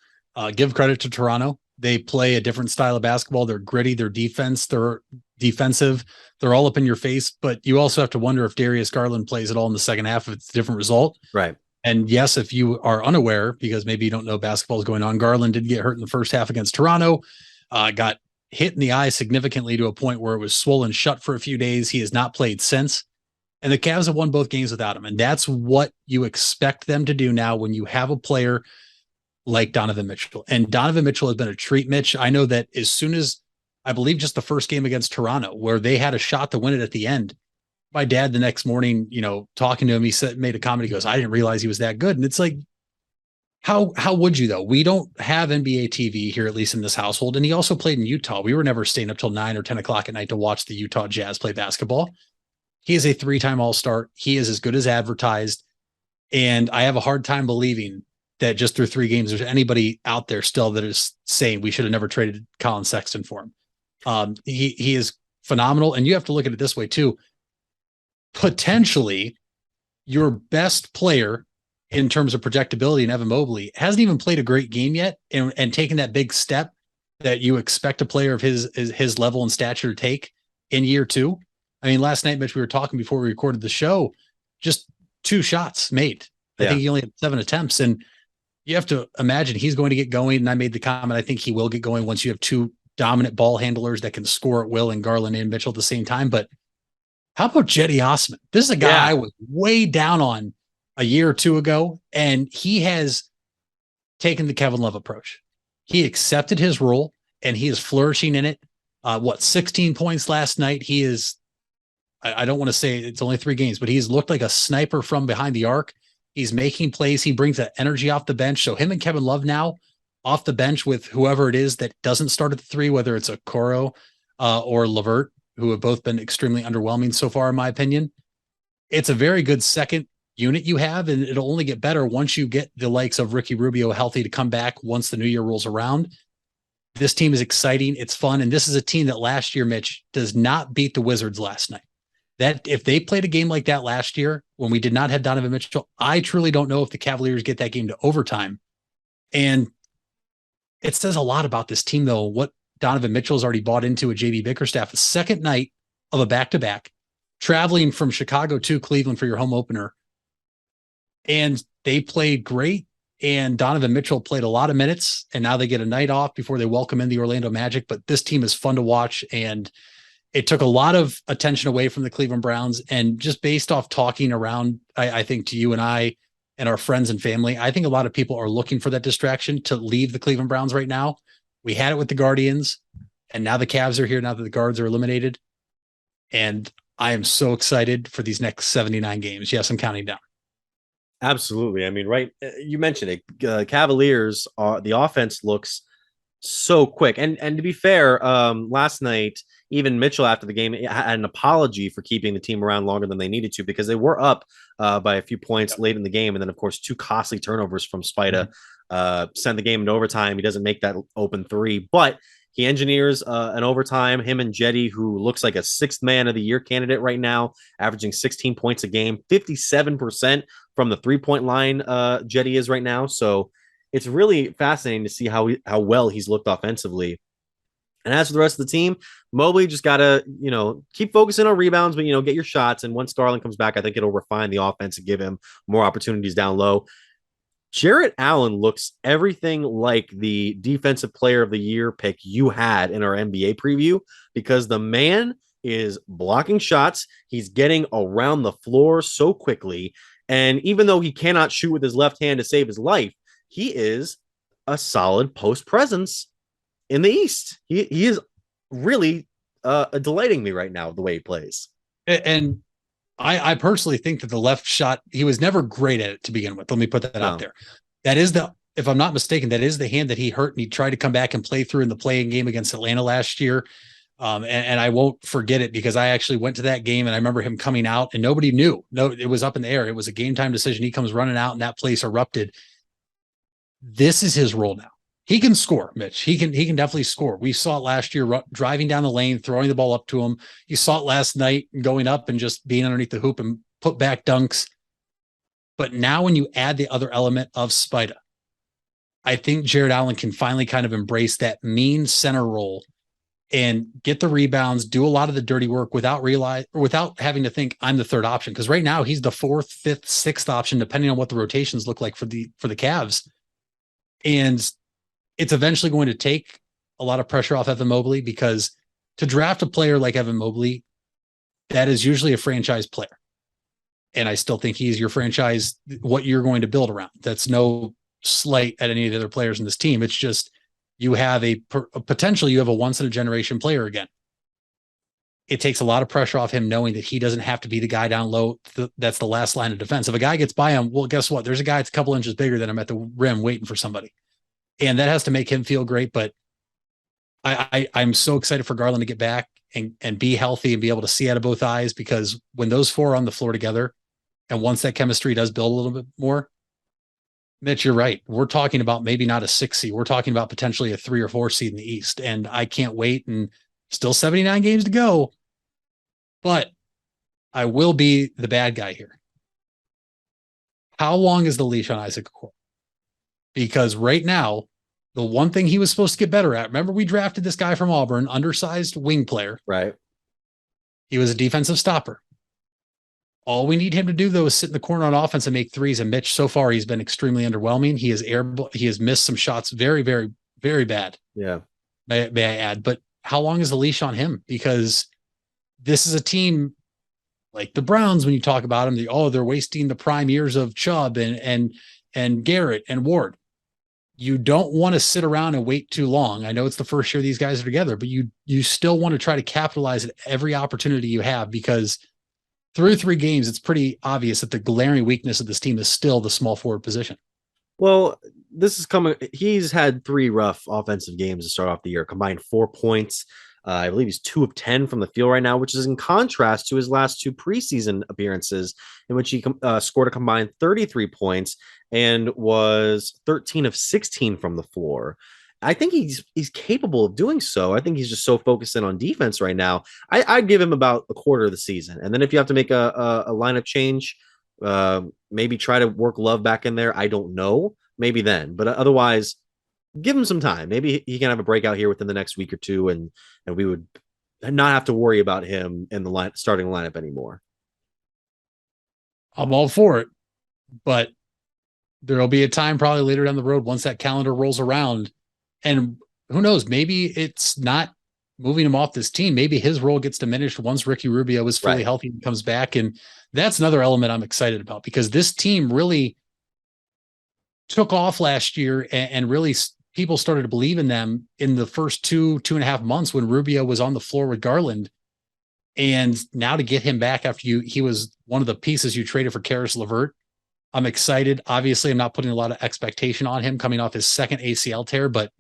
Give credit to Toronto. They play a different style of basketball. They're gritty. They're defensive. They're all up in your face, but you also have to wonder if Darius Garland plays at all in the second half if it's a different result.
Right.
And yes, if you are unaware, because maybe you don't know basketball is going on, Garland did get hurt in the first half against Toronto, got hit in the eye significantly to a point where it was swollen shut for a few days. He has not played since. And the Cavs have won both games without him. And that's what you expect them to do now when you have a player like Donovan Mitchell. And Donovan Mitchell has been a treat, Mitch. I know that as soon as, I believe just the first game against Toronto, where they had a shot to win it at the end, my dad the next morning, talking to him, made a comment. He goes, I didn't realize he was that good. And it's like, How would you though? We don't have NBA TV here, at least in this household. And he also played in Utah. We were never staying up till 9 or 10 o'clock at night to watch the Utah Jazz play basketball. He is a 3-time All-Star. He is as good as advertised. And I have a hard time believing that just through 3 games, there's anybody out there still that is saying we should have never traded Colin Sexton for him. He is phenomenal. And you have to look at it this way too. Potentially your best player in terms of projectability, and Evan Mobley hasn't even played a great game yet and taken that big step that you expect a player of his level and stature to take in year 2. I mean, last night, Mitch, we were talking before we recorded the show, just 2 shots made. I think he only had 7 attempts, and you have to imagine he's going to get going. And I made the comment, I think he will get going once you have 2 dominant ball handlers that can score at will, and Garland and Mitchell at the same time. But how about Jetty Osman? This is a guy I was way down on a year or 2 ago, and he has taken the Kevin Love approach. He accepted his role, and he is flourishing in it. 16 points last night. He is, I don't want to say it's only 3 games, but he's looked like a sniper from behind the arc. He's making plays. He brings that energy off the bench. So him and Kevin Love now off the bench with whoever it is that doesn't start at the 3, whether it's a Okoro or Levert, who have both been extremely underwhelming so far, in my opinion. It's a very good second unit you have, and it'll only get better once you get the likes of Ricky Rubio healthy to come back once the new year rolls around. This team is exciting. It's fun. And this is a team that last year, Mitch, does not beat the Wizards last night. That if they played a game like that last year when we did not have Donovan Mitchell, I truly don't know if the Cavaliers get that game to overtime. And it says a lot about this team, though, what Donovan Mitchell's already bought into with JB Bickerstaff. A second night of a back-to-back, traveling from Chicago to Cleveland for your home opener. And they played great. And Donovan Mitchell played a lot of minutes. And now they get a night off before they welcome in the Orlando Magic. But this team is fun to watch. And it took a lot of attention away from the Cleveland Browns. And just based off talking around, I think to you and I and our friends and family, I think a lot of people are looking for that distraction to leave the Cleveland Browns right now. We had it with the Guardians. And now the Cavs are here now that the Guards are eliminated. And I am so excited for these next 79 games. Yes, I'm counting down.
Absolutely. I mean, right. You mentioned it. Cavaliers the offense looks so quick. And to be fair, last night, even Mitchell after the game had an apology for keeping the team around longer than they needed to, because they were up by a few points late in the game. And then, of course, 2 costly turnovers from Spida send the game into overtime. He doesn't make that open 3, but he engineers an overtime. Him and Jetty, who looks like a 6th man of the year candidate right now, averaging 16 points a game, 57% from the 3-point line. Jetty is right now. So it's really fascinating to see how well he's looked offensively. And as for the rest of the team, Mobley just got to, keep focusing on rebounds, but, get your shots. And once Garland comes back, I think it'll refine the offense and give him more opportunities down low. Jarrett Allen looks everything like the defensive player of the year pick you had in our NBA preview, because the man is blocking shots. He's getting around the floor so quickly. And even though he cannot shoot with his left hand to save his life, he is a solid post presence in the East. He is really delighting me right now, the way he plays.
And I personally think that the left shot, he was never great at it to begin with. Let me put that out there. That is if I'm not mistaken, that is the hand that he hurt, and he tried to come back and play through in the playing game against Atlanta last year. And I won't forget it, because I actually went to that game and I remember him coming out and nobody knew. No, it was up in the air. It was a game time decision. He comes running out and that place erupted. This is his role now. He can score, Mitch. He can definitely score. We saw it last year, driving down the lane, throwing the ball up to him. You saw it last night, going up and just being underneath the hoop and put back dunks. But now when you add the other element of Spida, I think Jarrett Allen can finally kind of embrace that mean center role and get the rebounds, do a lot of the dirty work without having to think I'm the third option. Because right now he's the 4th, 5th, 6th option, depending on what the rotations look like for the Cavs. And it's eventually going to take a lot of pressure off Evan Mobley, because to draft a player like Evan Mobley, that is usually a franchise player. And I still think he's your franchise, what you're going to build around. That's no slight at any of the other players in this team. It's just you have a potential, you have a once in a generation player again. it takes a lot of pressure off him knowing that he doesn't have to be the guy down low. That's the last line of defense. If a guy gets by him, well, guess what? There's a guy that's a couple inches bigger than him at the rim waiting for somebody. And that has to make him feel great. But I'm so excited for Garland to get back and be healthy and be able to see out of both eyes, because when those four are on the floor together, and once that chemistry does build a little bit more, Mitch, you're right. We're talking about maybe not a 6 seed. We're talking about potentially a 3 or 4 seed in the East. And I can't wait. And still 79 games to go. But I will be the bad guy here. How long is the leash on Isaac Okoro? Because right now, the one thing he was supposed to get better at, remember we drafted this guy from Auburn, undersized wing player.
Right.
He was a defensive stopper. All we need him to do, though, is sit in the corner on offense and make threes. And Mitch, so far, he's been extremely underwhelming. He has missed some shots very, very, very bad.
Yeah.
May I add? But how long is the leash on him? Because this is a team like the Browns, when you talk about them, they're wasting the prime years of Chubb and Garrett and Ward. You don't want to sit around and wait too long. I know it's the first year these guys are together, but you still want to try to capitalize at every opportunity you have, because through 3 games, it's pretty obvious that the glaring weakness of this team is still the small forward position.
Well, this is coming. He's had 3 rough offensive games to start off the year, combined 4 points. I believe he's 2 of 10 from the field right now, which is in contrast to his last 2 preseason appearances, in which he scored a combined 33 points and was 13 of 16 from the floor. I think he's capable of doing so. I think he's just so focused in on defense right now. I'd give him about a quarter of the season. And then if you have to make a lineup change, maybe try to work Love back in there. I don't know. Maybe then. But otherwise, give him some time. Maybe he can have a breakout here within the next week or two, and we would not have to worry about him in the starting lineup anymore.
I'm all for it. But there'll be a time probably later down the road, once that calendar rolls around, and who knows, maybe it's not moving him off this team. Maybe his role gets diminished once Ricky Rubio is fully healthy and comes back. And that's another element I'm excited about, because this team really took off last year, and really people started to believe in them in the first 2.5 months when Rubio was on the floor with Garland. And now to get him back after he was one of the pieces you traded for Karis LeVert, I'm excited. Obviously, I'm not putting a lot of expectation on him coming off his second ACL tear, but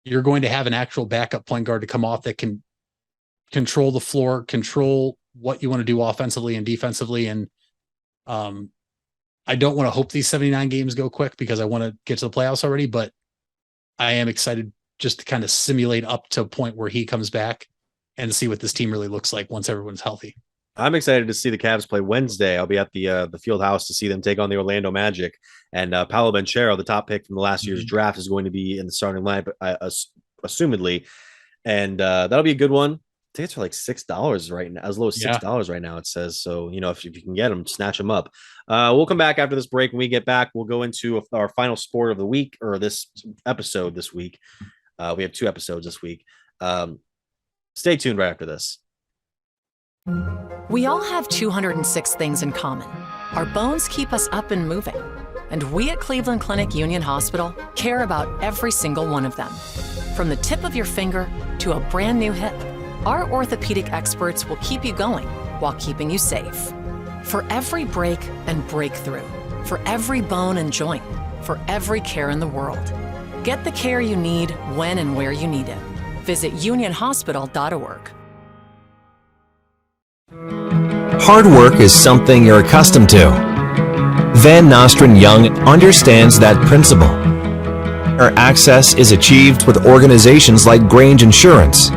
you're going to have an actual backup point guard to come off that can control the floor, control what you want to do offensively and defensively. And I don't want to hope these 79 games go quick, because I want to get to the playoffs already, but I am excited just to kind of simulate up to a point where he comes back and see what this team really looks like once everyone's healthy.
I'm excited to see the Cavs play Wednesday. I'll be at the field house to see them take on the Orlando Magic. And Paolo Banchero, the top pick from the last year's draft, is going to be in the starting lineup, assumedly. And that'll be a good one. Tickets are like $6 right now, as low as $6 right now, it says. So, if you can get them, snatch them up. We'll come back after this break. When we get back, we'll go into our final sport of the week, or this episode this week. We have 2 episodes this week. Stay tuned right after this.
We all have 206 things in common. Our bones keep us up and moving. And we at Cleveland Clinic Union Hospital care about every single one of them. From the tip of your finger to a brand new hip, our orthopedic experts will keep you going while keeping you safe. For every break and breakthrough, for every bone and joint, for every care in the world. Get the care you need when and where you need it. Visit unionhospital.org.
Hard work is something you're accustomed to. Van Nostrand Young understands that principle. Our access is achieved with organizations like Grange Insurance.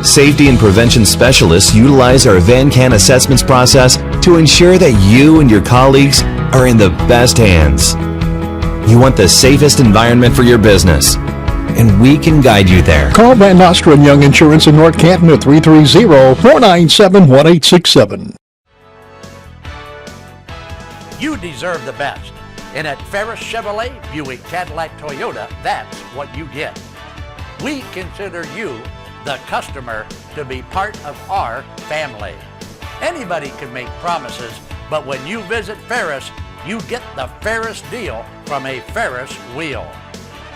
Safety and prevention specialists utilize our VanCan assessments process to ensure that you and your colleagues are in the best hands. You want the safest environment for your business, and we can guide you there.
Call Van Nostrand Young Insurance in North Canton at 330-497-1867.
You deserve the best. And at Ferris Chevrolet, Buick, Cadillac, Toyota, that's what you get. We consider you, the customer, to be part of our family. Anybody can make promises, but when you visit Ferris, you get the Ferris deal from a Ferris wheel.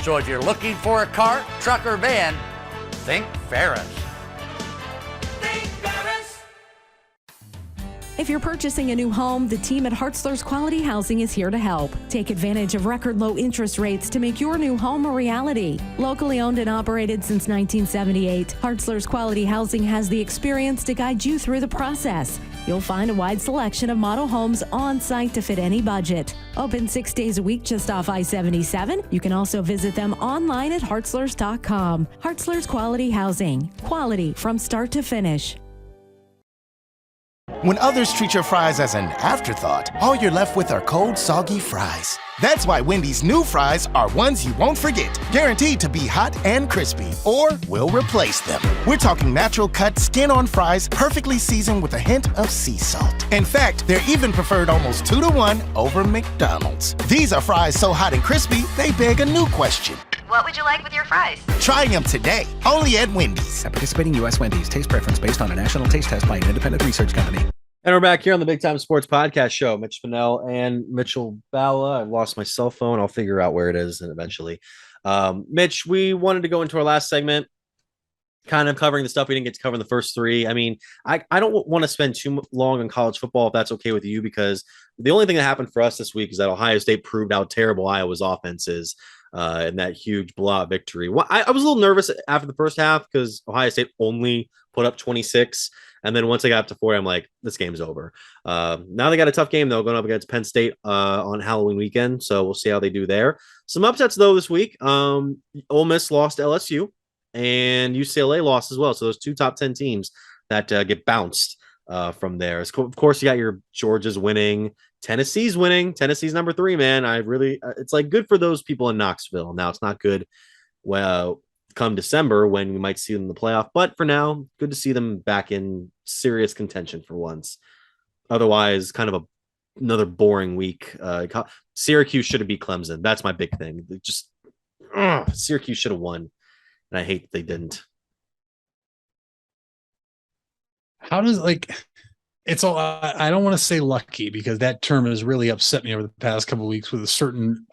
So if you're looking for a car, truck, or van, think Ferris. Think
If you're purchasing a new home, the team at Hartzler's Quality Housing is here to help. Take advantage of record low interest rates to make your new home a reality. Locally owned and operated since 1978, Hartzler's Quality Housing has the experience to guide you through the process. You'll find a wide selection of model homes on site to fit any budget. Open 6 days a week just off I-77. You can also visit them online at hartzlers.com. Hartzler's Quality Housing. Quality from start to finish.
When others treat your fries as an afterthought, all you're left with are cold, soggy fries. That's why Wendy's new fries are ones you won't forget, guaranteed to be hot and crispy, or we'll replace them. We're talking natural cut, skin-on fries, perfectly seasoned with a hint of sea salt. In fact, they're even preferred almost 2-to-1 over McDonald's. These are fries so hot and crispy, they beg a new question.
What would you like with your fries?
Try them today, only at Wendy's.
At participating U.S. Wendy's, taste preference based on a national taste test by an independent research company.
And we're back here on the Big Time Sports Podcast Show. Mitch Pinnell and Mitchell Bala. I've lost my cell phone. I'll figure out where it is eventually. Mitch, we wanted to go into our last segment, kind of covering the stuff we didn't get to cover in the first three. I mean, I don't want to spend too long on college football, if that's okay with you, because the only thing that happened for us this week is that Ohio State proved how terrible Iowa's offense is. In that huge blowout victory. I was a little nervous after the first half because Ohio State only put up 26. And then once I got up to 40, I'm like, this game's over. Now they got a tough game, though, going up against Penn State on Halloween weekend. So we'll see how they do there. Some upsets, though, this week. Ole Miss lost to LSU and UCLA lost as well. So those two top 10 teams that get bounced from there. Of course, you got your Georgia's winning. Tennessee's winning. Tennessee's number 3, man. It's like good for those people in Knoxville. Now it's not good. Well, come December when we might see them in the playoff, but for now, good to see them back in serious contention for once. Otherwise, kind of another boring week. Syracuse should have beat Clemson. That's my big thing. Syracuse should have won, and I hate that they didn't.
How does it's all, I don't want to say lucky because that term has really upset me over the past couple of weeks with a certain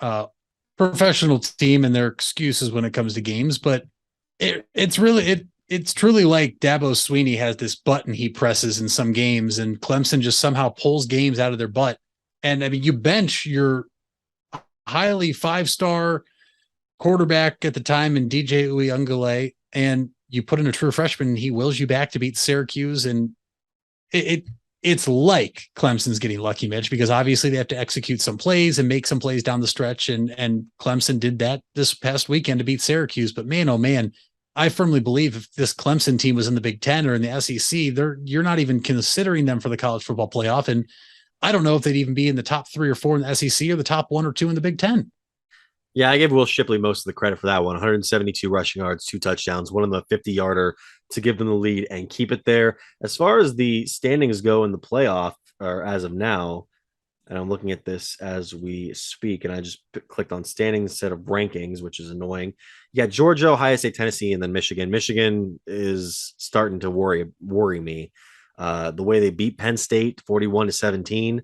professional team and their excuses when it comes to games. But it's truly like Dabo Swinney has this button he presses in some games and Clemson just somehow pulls games out of their butt. And I mean, you bench your highly 5-star quarterback at the time in DJ Uiagalelei and you put in a true freshman and he wills you back to beat Syracuse. And it's like Clemson's getting lucky, Mitch, because obviously they have to execute some plays and make some plays down the stretch. And Clemson did that this past weekend to beat Syracuse. But man, oh man, I firmly believe if this Clemson team was in the Big Ten or in the SEC, you're not even considering them for the college football playoff. And I don't know if they'd even be in the top 3 or 4 in the SEC or the top 1 or 2 in the Big Ten.
Yeah, I gave Will Shipley most of the credit for that one. 172 rushing yards, 2 touchdowns, one of the 50-yarder to give them the lead and keep it there. As far as the standings go in the playoff, or as of now, and I'm looking at this as we speak, and I just clicked on standings instead of rankings, which is annoying. You got Georgia, Ohio State, Tennessee, and then Michigan. Michigan is starting to worry me. The way they beat Penn State 41-17.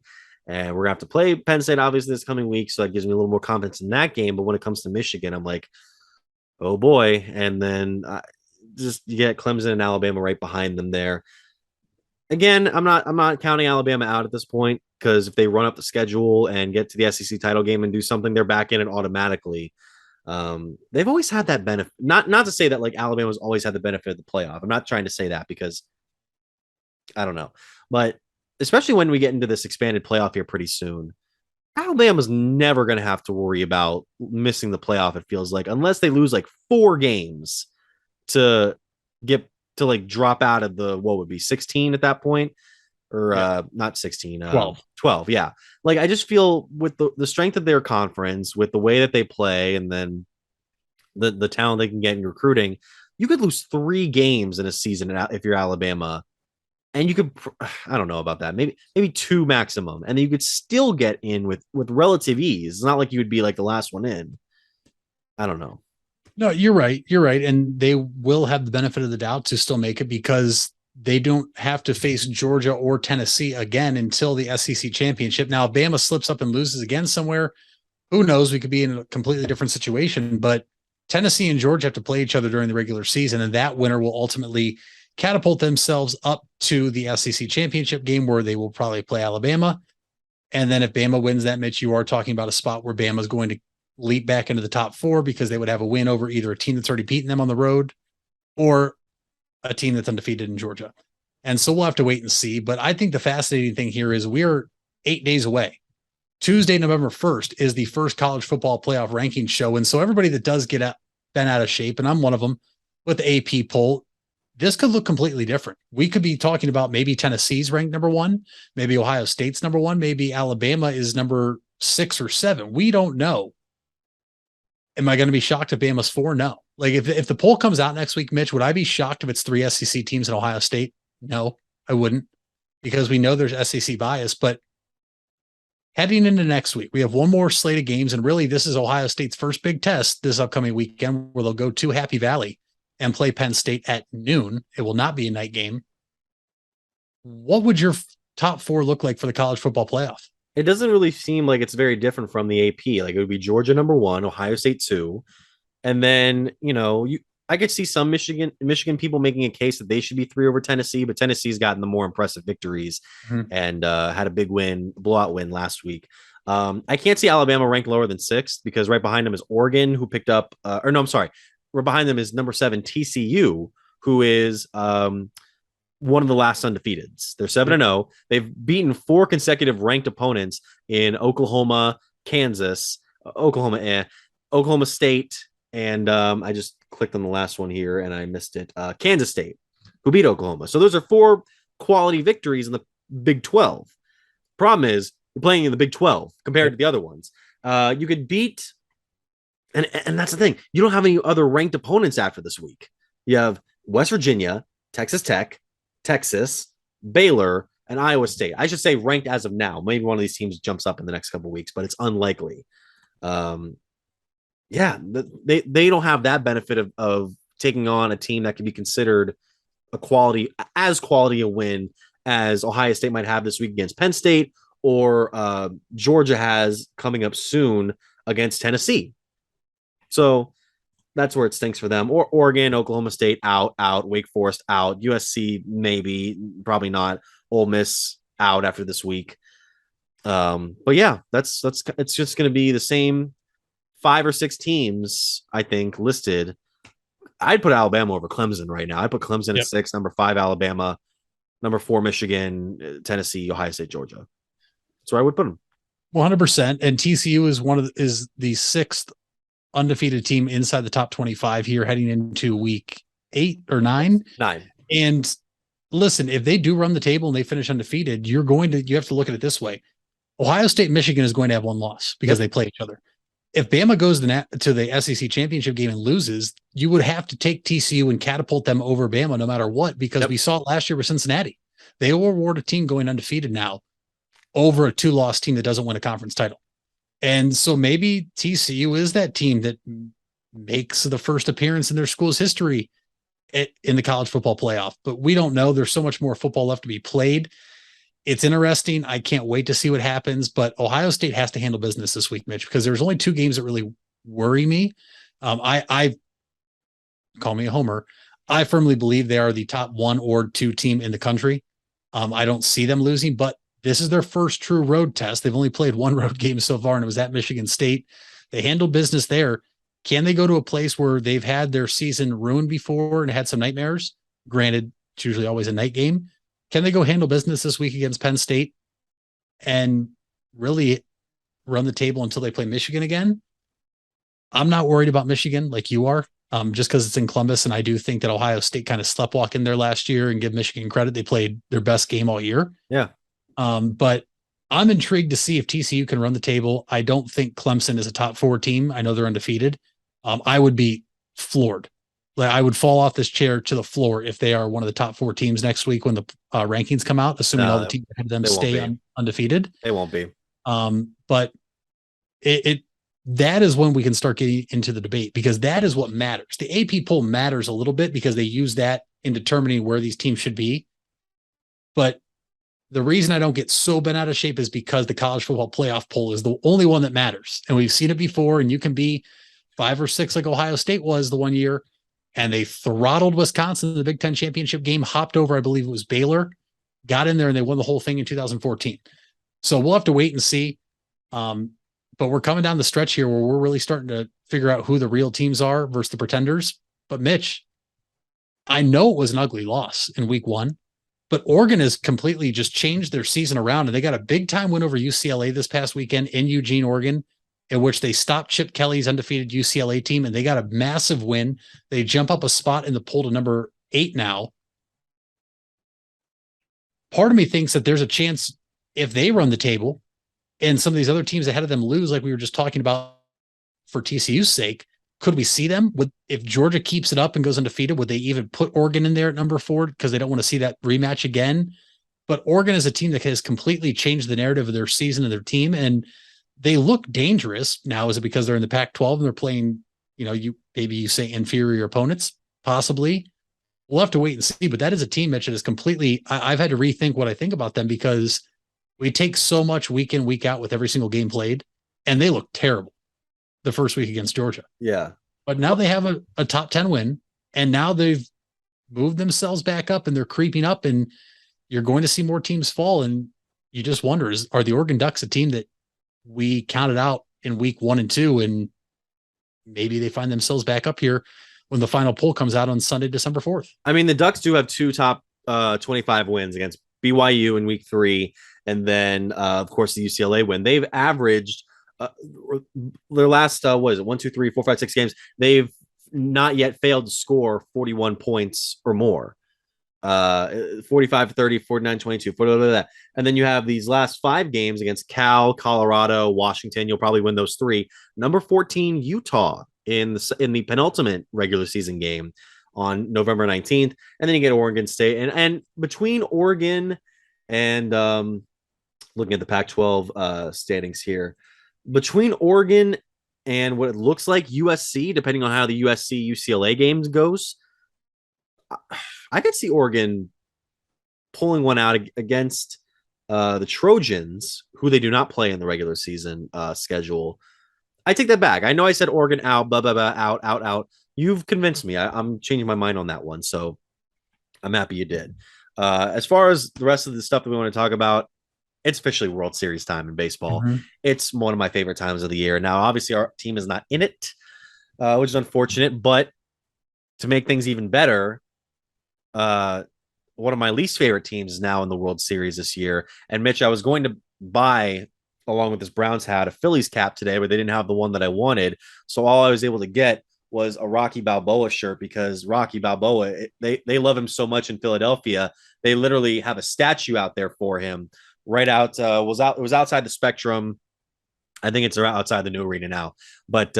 And we're going to have to play Penn State, obviously, this coming week. So that gives me a little more confidence in that game. But when it comes to Michigan, I'm like, oh, boy. And then just you get Clemson and Alabama right behind them there. Again, I'm not counting Alabama out at this point because if they run up the schedule and get to the SEC title game and do something, they're back in it automatically. They've always had that benefit. Not to say that like Alabama's always had the benefit of the playoff. I'm not trying to say that because I don't know. But especially when we get into this expanded playoff here pretty soon, Alabama's never going to have to worry about missing the playoff, it feels like, unless they lose like 4 games to get to like drop out of the, what would be 16 at that point, or not 16, 12. Yeah. Like, I just feel with the strength of their conference, with the way that they play, and then the talent they can get in recruiting, you could lose 3 games in a season if you're Alabama. And you could, I don't know about that, maybe 2 maximum. And then you could still get in with relative ease. It's not like you would be like the last one in. I don't know.
No, you're right. You're right. And they will have the benefit of the doubt to still make it because they don't have to face Georgia or Tennessee again until the SEC championship. Now, if Bama slips up and loses again somewhere, who knows? We could be in a completely different situation. But Tennessee and Georgia have to play each other during the regular season. And that winner will ultimately catapult themselves up to the SEC championship game where they will probably play Alabama. And then if Bama wins that, Mitch, you are talking about a spot where Bama is going to leap back into the top 4 because they would have a win over either a team that's already beaten them on the road or a team that's undefeated in Georgia. And so we'll have to wait and see. But I think the fascinating thing here is we're 8 days away. Tuesday, November 1st is the first college football playoff ranking show. And so everybody that does get bent out of shape, and I'm one of them with the AP poll, this could look completely different. We could be talking about maybe Tennessee's ranked number 1, maybe Ohio State's number 1, maybe Alabama is number 6 or 7. We don't know. Am I going to be shocked if Bama's 4? No. Like if the poll comes out next week, Mitch, would I be shocked if it's 3 SEC teams in Ohio State? No, I wouldn't, because we know there's SEC bias. But heading into next week, we have one more slate of games, and really this is Ohio State's first big test this upcoming weekend, where they'll go to Happy Valley and play Penn State at noon. It will not be a night game. What would your top 4 look like for the college football playoff?
It doesn't really seem like it's very different from the AP. Like it would be Georgia number 1, Ohio State 2. And then, I could see some Michigan people making a case that they should be 3 over Tennessee, but Tennessee's gotten the more impressive victories and had a big blowout win last week. I can't see Alabama ranked lower than 6th because right behind them is Oregon, who picked up, right behind them is number 7 TCU, who is one of the last undefeateds. They're 7-0. They've beaten 4 consecutive ranked opponents in Oklahoma, Kansas, Oklahoma State, and I just clicked on the last one here and I missed it. Kansas State, who beat Oklahoma. So those are 4 quality victories in the Big 12. Problem is, you're playing in the Big 12 compared to the other ones. You could beat, and that's the thing. You don't have any other ranked opponents after this week. You have West Virginia, Texas Tech, Texas, Baylor, and Iowa State. I should say ranked as of now. Maybe one of these teams jumps up in the next couple of weeks, but it's unlikely. They don't have that benefit of taking on a team that can be considered quality a win as Ohio State might have this week against Penn State, or Georgia has coming up soon against Tennessee. So that's where it stinks for them. Or Oregon, Oklahoma State out, Wake Forest out, USC maybe, probably not, Ole Miss out after this week. But yeah, it's just going to be the same 5 or 6 teams, I think, listed. I'd put Alabama over Clemson right now. I put Clemson at 6, number 5 Alabama, number 4 Michigan, Tennessee, Ohio State, Georgia. That's where I would put them.
100%. And TCU is the 6th undefeated team inside the top 25 here heading into week 8 or 9.
9.
And listen, if they do run the table and they finish undefeated, you have to look at it this way. Ohio State, Michigan is going to have 1 loss because they play each other. If Bama goes to the SEC championship game and loses, you would have to take TCU and catapult them over Bama no matter what, because we saw it last year with Cincinnati. They will reward a team going undefeated now over a 2-loss team that doesn't win a conference title. And so maybe TCU is that team that makes the first appearance in their school's history in the college football playoff. But we don't know. There's so much more football left to be played. It's interesting. I can't wait to see what happens, but Ohio State has to handle business this week, Mitch, because there's only 2 games that really worry me. I call me a homer. I firmly believe they are the top 1 or 2 team in the country. I don't see them losing, but this is their first true road test. They've only played 1 road game so far, and it was at Michigan State. They handled business there. Can they go to a place where they've had their season ruined before and had some nightmares? Granted, it's usually always a night game. Can they go handle business this week against Penn State and really run the table until they play Michigan again? I'm not worried about Michigan like you are, just because it's in Columbus. And I do think that Ohio State kind of sleptwalk in there last year, and give Michigan credit. They played their best game all year.
Yeah.
But I'm intrigued to see if TCU can run the table. I don't think Clemson is a top 4 team. I know they're undefeated. I would be floored. Like, I would fall off this chair to the floor if they are one of the top 4 teams next week when the rankings come out, assuming all the teams ahead of them stay undefeated.
They won't be.
But that is when we can start getting into the debate, because that is what matters. The AP poll matters a little bit because they use that in determining where these teams should be. But the reason I don't get so bent out of shape is because the college football playoff poll is the only one that matters. And we've seen it before, and you can be 5 or 6 like Ohio State was the one year, and they throttled Wisconsin in the Big Ten championship game, hopped over, I believe it was Baylor, got in there, and they won the whole thing in 2014. So we'll have to wait and see. But we're coming down the stretch here where we're really starting to figure out who the real teams are versus the pretenders. But Mitch, I know it was an ugly loss in week 1, but Oregon has completely just changed their season around, and they got a big time win over UCLA this past weekend in Eugene, Oregon, in which they stopped Chip Kelly's undefeated UCLA team, and they got a massive win. They jump up a spot in the poll to number 8 now. Part of me thinks that there's a chance if they run the table and some of these other teams ahead of them lose, like we were just talking about for TCU's sake, could we see them? If Georgia keeps it up and goes undefeated, would they even put Oregon in there at number 4 because they don't want to see that rematch again? But Oregon is a team that has completely changed the narrative of their season and their team, and they look dangerous now. Is it because they're in the Pac-12 and they're playing, maybe you say inferior opponents? Possibly. We'll have to wait and see. But that is a team, Mitch, that is completely. I've had to rethink what I think about them because we take so much week in, week out with every single game played, and they look terrible the first week against Georgia.
Yeah.
But now they have a top 10 win, and now they've moved themselves back up and they're creeping up, and you're going to see more teams fall. And you just wonder, are the Oregon Ducks a team that we counted out in week 1 and 2, and maybe they find themselves back up here when the final poll comes out on Sunday, December 4th?
I mean, the Ducks do have 2 top 25 wins against BYU in week 3. And then, of course, the UCLA win. They've averaged their last, 1, 2, 3, 4, 5, 6 games. They've not yet failed to score 41 points or more. 45, 30, 49, 22, that. And then you have these last 5 games against Cal, Colorado, Washington. You'll probably win those 3. Number 14, Utah in the penultimate regular season game on November 19th. And then you get Oregon State. And between Oregon and looking at the Pac-12 standings here, between Oregon and what it looks like USC, depending on how the USC UCLA games goes, I could see Oregon pulling one out against the Trojans, who they do not play in the regular season schedule. I take that back. I know I said Oregon out, blah, blah, blah, out. You've convinced me. I'm changing my mind on that one, so I'm happy you did. As far as the rest of the stuff that we want to talk about, it's officially World Series time in baseball. Mm-hmm. It's one of my favorite times of the year. Now, obviously, our team is not in it, which is unfortunate. But to make things even better, one of my least favorite teams is now in the World Series this year. And Mitch, I was going to buy, along with this Browns hat, a Phillies cap today, but they didn't have the one that I wanted. So all I was able to get was a Rocky Balboa shirt, because Rocky Balboa, they love him so much in Philadelphia. They literally have a statue out there for him. Right out, it was outside the Spectrum. I think it's outside the new arena now. But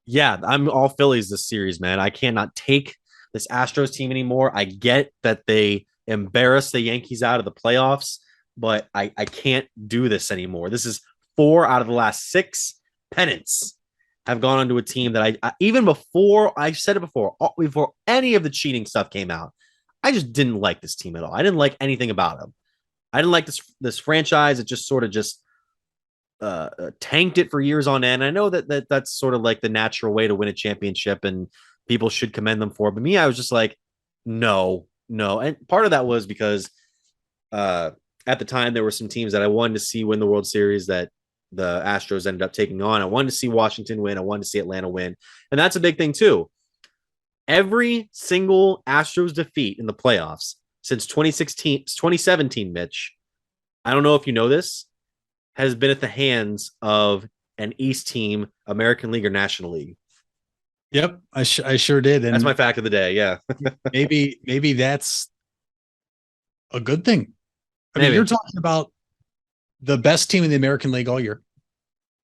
yeah, I'm all Phillies this series, man. I cannot take this Astros team anymore. I get that they embarrassed the Yankees out of the playoffs, but I can't do this anymore. This is 4 out of the last 6 pennants have gone onto a team that I even before, I've said it before any of the cheating stuff came out, I just didn't like this team at all. I didn't like anything about them. I didn't like this franchise. It just sort of tanked it for years on end. I know that's sort of like the natural way to win a championship, and people should commend them for it. But me, I was just like, no. And part of that was because at the time there were some teams that I wanted to see win the World Series that the Astros ended up taking on. I wanted to see Washington win. I wanted to see Atlanta win. And that's a big thing too. Every single Astros defeat in the playoffs since 2017, Mitch, I don't know if you know this, has been at the hands of an East team, American League or National League.
Yep, I sure did. And
that's my fact of the day. Yeah.
maybe that's a good thing. I mean, you're talking about the best team in the American League all year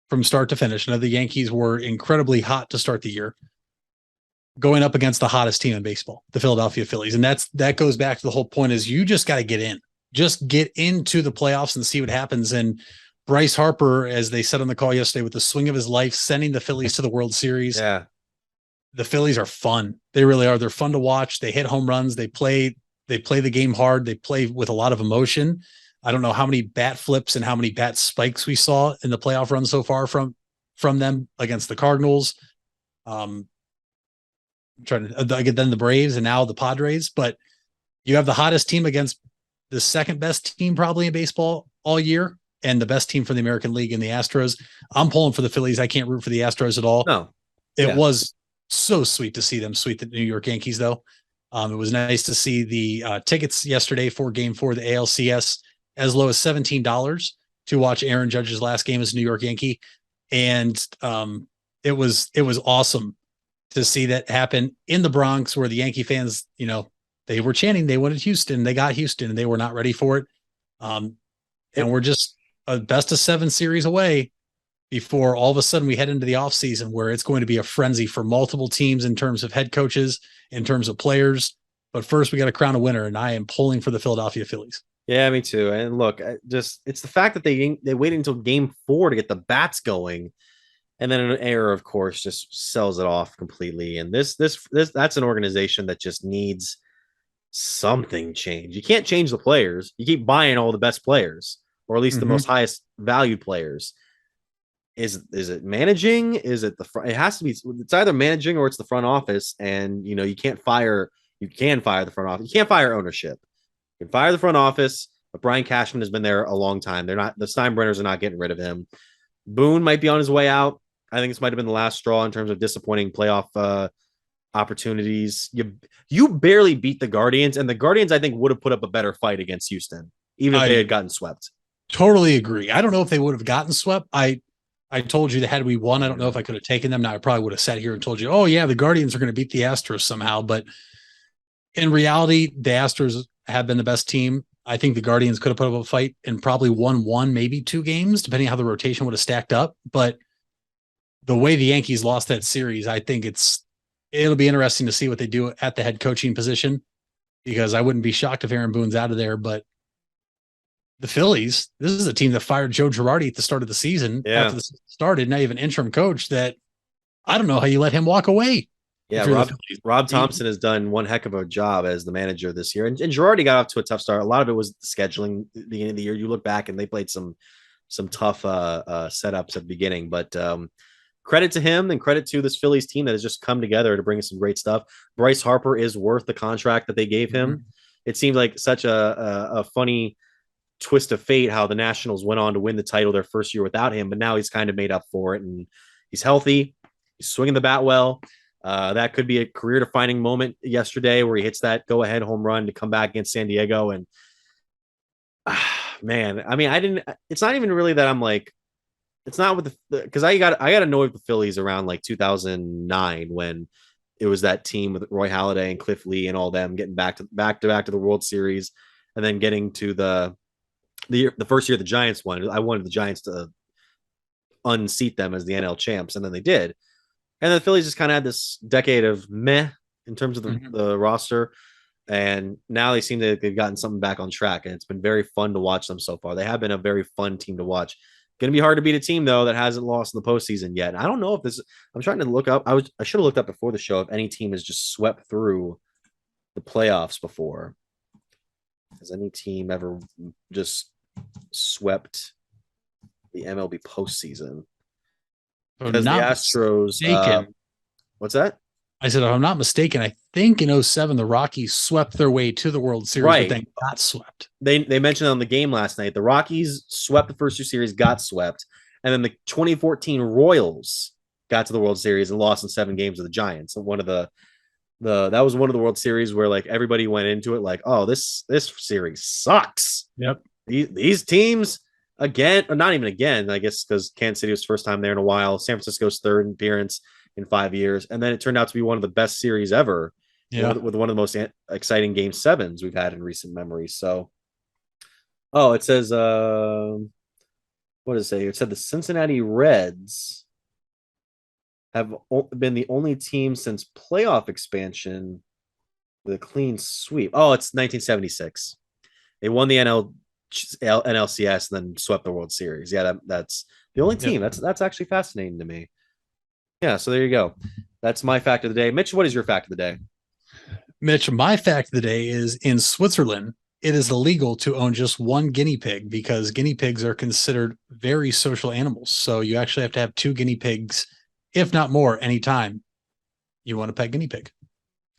from start to finish. Now, the Yankees were incredibly hot to start the year, going up against the hottest team in baseball, the Philadelphia Phillies. And that goes back to the whole point is you just got to get in. Just get into the playoffs and see what happens. And Bryce Harper, as they said on the call yesterday, with the swing of his life, sending the Phillies to the World Series.
Yeah.
The Phillies are fun. They really are. They're fun to watch. They hit home runs. They play the game hard. They play with a lot of emotion. I don't know how many bat flips and how many bat spikes we saw in the playoff run so far from them against the Cardinals. trying to then the Braves and now the Padres, but you have the hottest team against the second best team probably in baseball all year and the best team for the American League in the Astros. I'm pulling for the Phillies. I can't root for the Astros at all.
No.
It was so sweet to see them sweep the New York Yankees, though. It was nice to see the tickets yesterday for Game 4 of the ALCS as low as $17 to watch Aaron Judge's last game as a New York Yankee, and it was awesome to see that happen in the Bronx, where the Yankee fans, they were chanting, they wanted Houston, they got Houston, and they were not ready for it. And we're just a best of 7 series away before all of a sudden we head into the offseason where it's going to be a frenzy for multiple teams in terms of head coaches, in terms of players. But first, we got to crown a winner, and I am pulling for the Philadelphia Phillies.
Yeah, me too. And look, it's the fact that they waited until Game 4 to get the bats going, and then an error, of course, just sells it off completely. And this that's an organization that just needs something changed. You can't change the players. You keep buying all the best players, or at least the most highest valued players. Is it managing? Is it the front? It has to be. It's either managing or it's the front office. And you can't fire. You can fire the front office. You can't fire ownership. You can fire the front office. But Brian Cashman has been there a long time. They're not. The Steinbrenners are not getting rid of him. Boone might be on his way out. I think this might have been the last straw in terms of disappointing playoff opportunities. You barely beat the Guardians, and the Guardians I think would have put up a better fight against Houston, even if they had gotten swept.
Totally agree. I don't know if they would have gotten swept. I told you that had we won, I don't know if I could have taken them. Now I probably would have sat here and told you, oh yeah, the Guardians are going to beat the Astros somehow. But in reality, the Astros have been the best team. I think the Guardians could have put up a fight and probably won 1, maybe 2 games, depending on how the rotation would have stacked up. But the way the Yankees lost that series, I think it'll be interesting to see what they do at the head coaching position, because I wouldn't be shocked if Aaron Boone's out of there. But the Phillies, this is a team that fired Joe Girardi at the start of the season.
Yeah.
After the season started. Now you have an interim coach that I don't know how you let him walk away.
Yeah, Rob Thompson has done one heck of a job as the manager this year. And Girardi got off to a tough start. A lot of it was the scheduling at the beginning of the year. You look back and they played some tough setups at the beginning. But credit to him and credit to this Phillies team that has just come together to bring us some great stuff. Bryce Harper is worth the contract that they gave him. It seemed like such a funny twist of fate how the Nationals went on to win the title their first year without him, but now he's kind of made up for it, and he's healthy. He's swinging the bat well. That could be a career-defining moment yesterday where he hits that go-ahead home run to come back against San Diego. And man, I mean, it's not even really that I'm like, it's not with because I got annoyed with the Phillies around like 2009 when it was that team with Roy Halladay and Cliff Lee and all them getting back to the World Series, and then getting to the first year the Giants won. I wanted the Giants to unseat them as the NL champs, and then they did. And the Phillies just kind of had this decade of meh in terms of the roster, and now they seem to they've gotten something back on track, and it's been very fun to watch them so far. They have been a very fun team to watch. Going to be hard to beat a team though that hasn't lost in the postseason yet. I don't know if this. I'm trying to look up. I should have looked up before the show if any team has just swept through the playoffs before. Has any team ever just swept the MLB postseason? Because the Astros. What's that?
I said, if I'm not mistaken, I think in 2007 the Rockies swept their way to the World Series,
right.
But then got swept.
They mentioned on the game last night, the Rockies swept the first 2 series, got swept, and then the 2014 Royals got to the World Series and lost in 7 games to the Giants. So one of that was one of the World Series where like everybody went into it like, oh, this series sucks.
Yep.
These teams again, or not even again, I guess, because Kansas City was first time there in a while. San Francisco's third appearance in 5 years, and then it turned out to be one of the best series ever.
Yeah,
with one of the most exciting Game 7s we've had in recent memory. So, it says, what does it say? It said the Cincinnati Reds have been the only team since playoff expansion with a clean sweep. Oh, it's 1976. They won the NLCS and then swept the World Series. Yeah, that's the only team. Yep. That's actually fascinating to me. Yeah, so there you go. That's my fact of the day. Mitch, what is your fact of the day?
Mitch, my fact of the day is in Switzerland, it is illegal to own just one guinea pig because guinea pigs are considered very social animals. So you actually have to have 2 guinea pigs, if not more, anytime you want to pet guinea pig.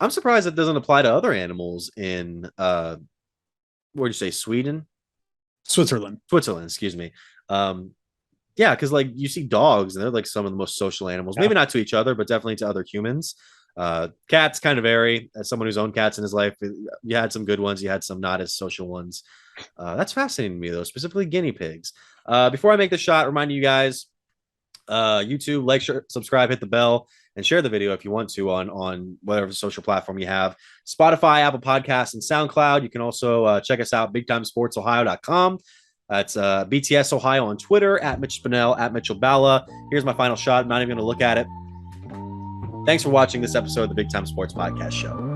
I'm surprised it doesn't apply to other animals in what would you say, Sweden?
Switzerland,
excuse me. Yeah, because like you see dogs and they're like some of the most social animals, maybe not to each other, but definitely to other humans. Cats kind of vary. As someone who's owned cats in his life, you had some good ones, you had some not as social ones. That's fascinating to me though, specifically guinea pigs. Before I make the shot, reminding you guys, YouTube, like, share, subscribe, hit the bell, and share the video if you want to on whatever social platform you have. Spotify, Apple Podcasts, and SoundCloud. You can also check us out, bigtimesportsohio.com. That's BTS Ohio on Twitter, at Mitch Spinell, at Mitchell Balla. Here's my final shot. I'm not even going to look at it. Thanks for watching this episode of the Big Time Sports Podcast Show.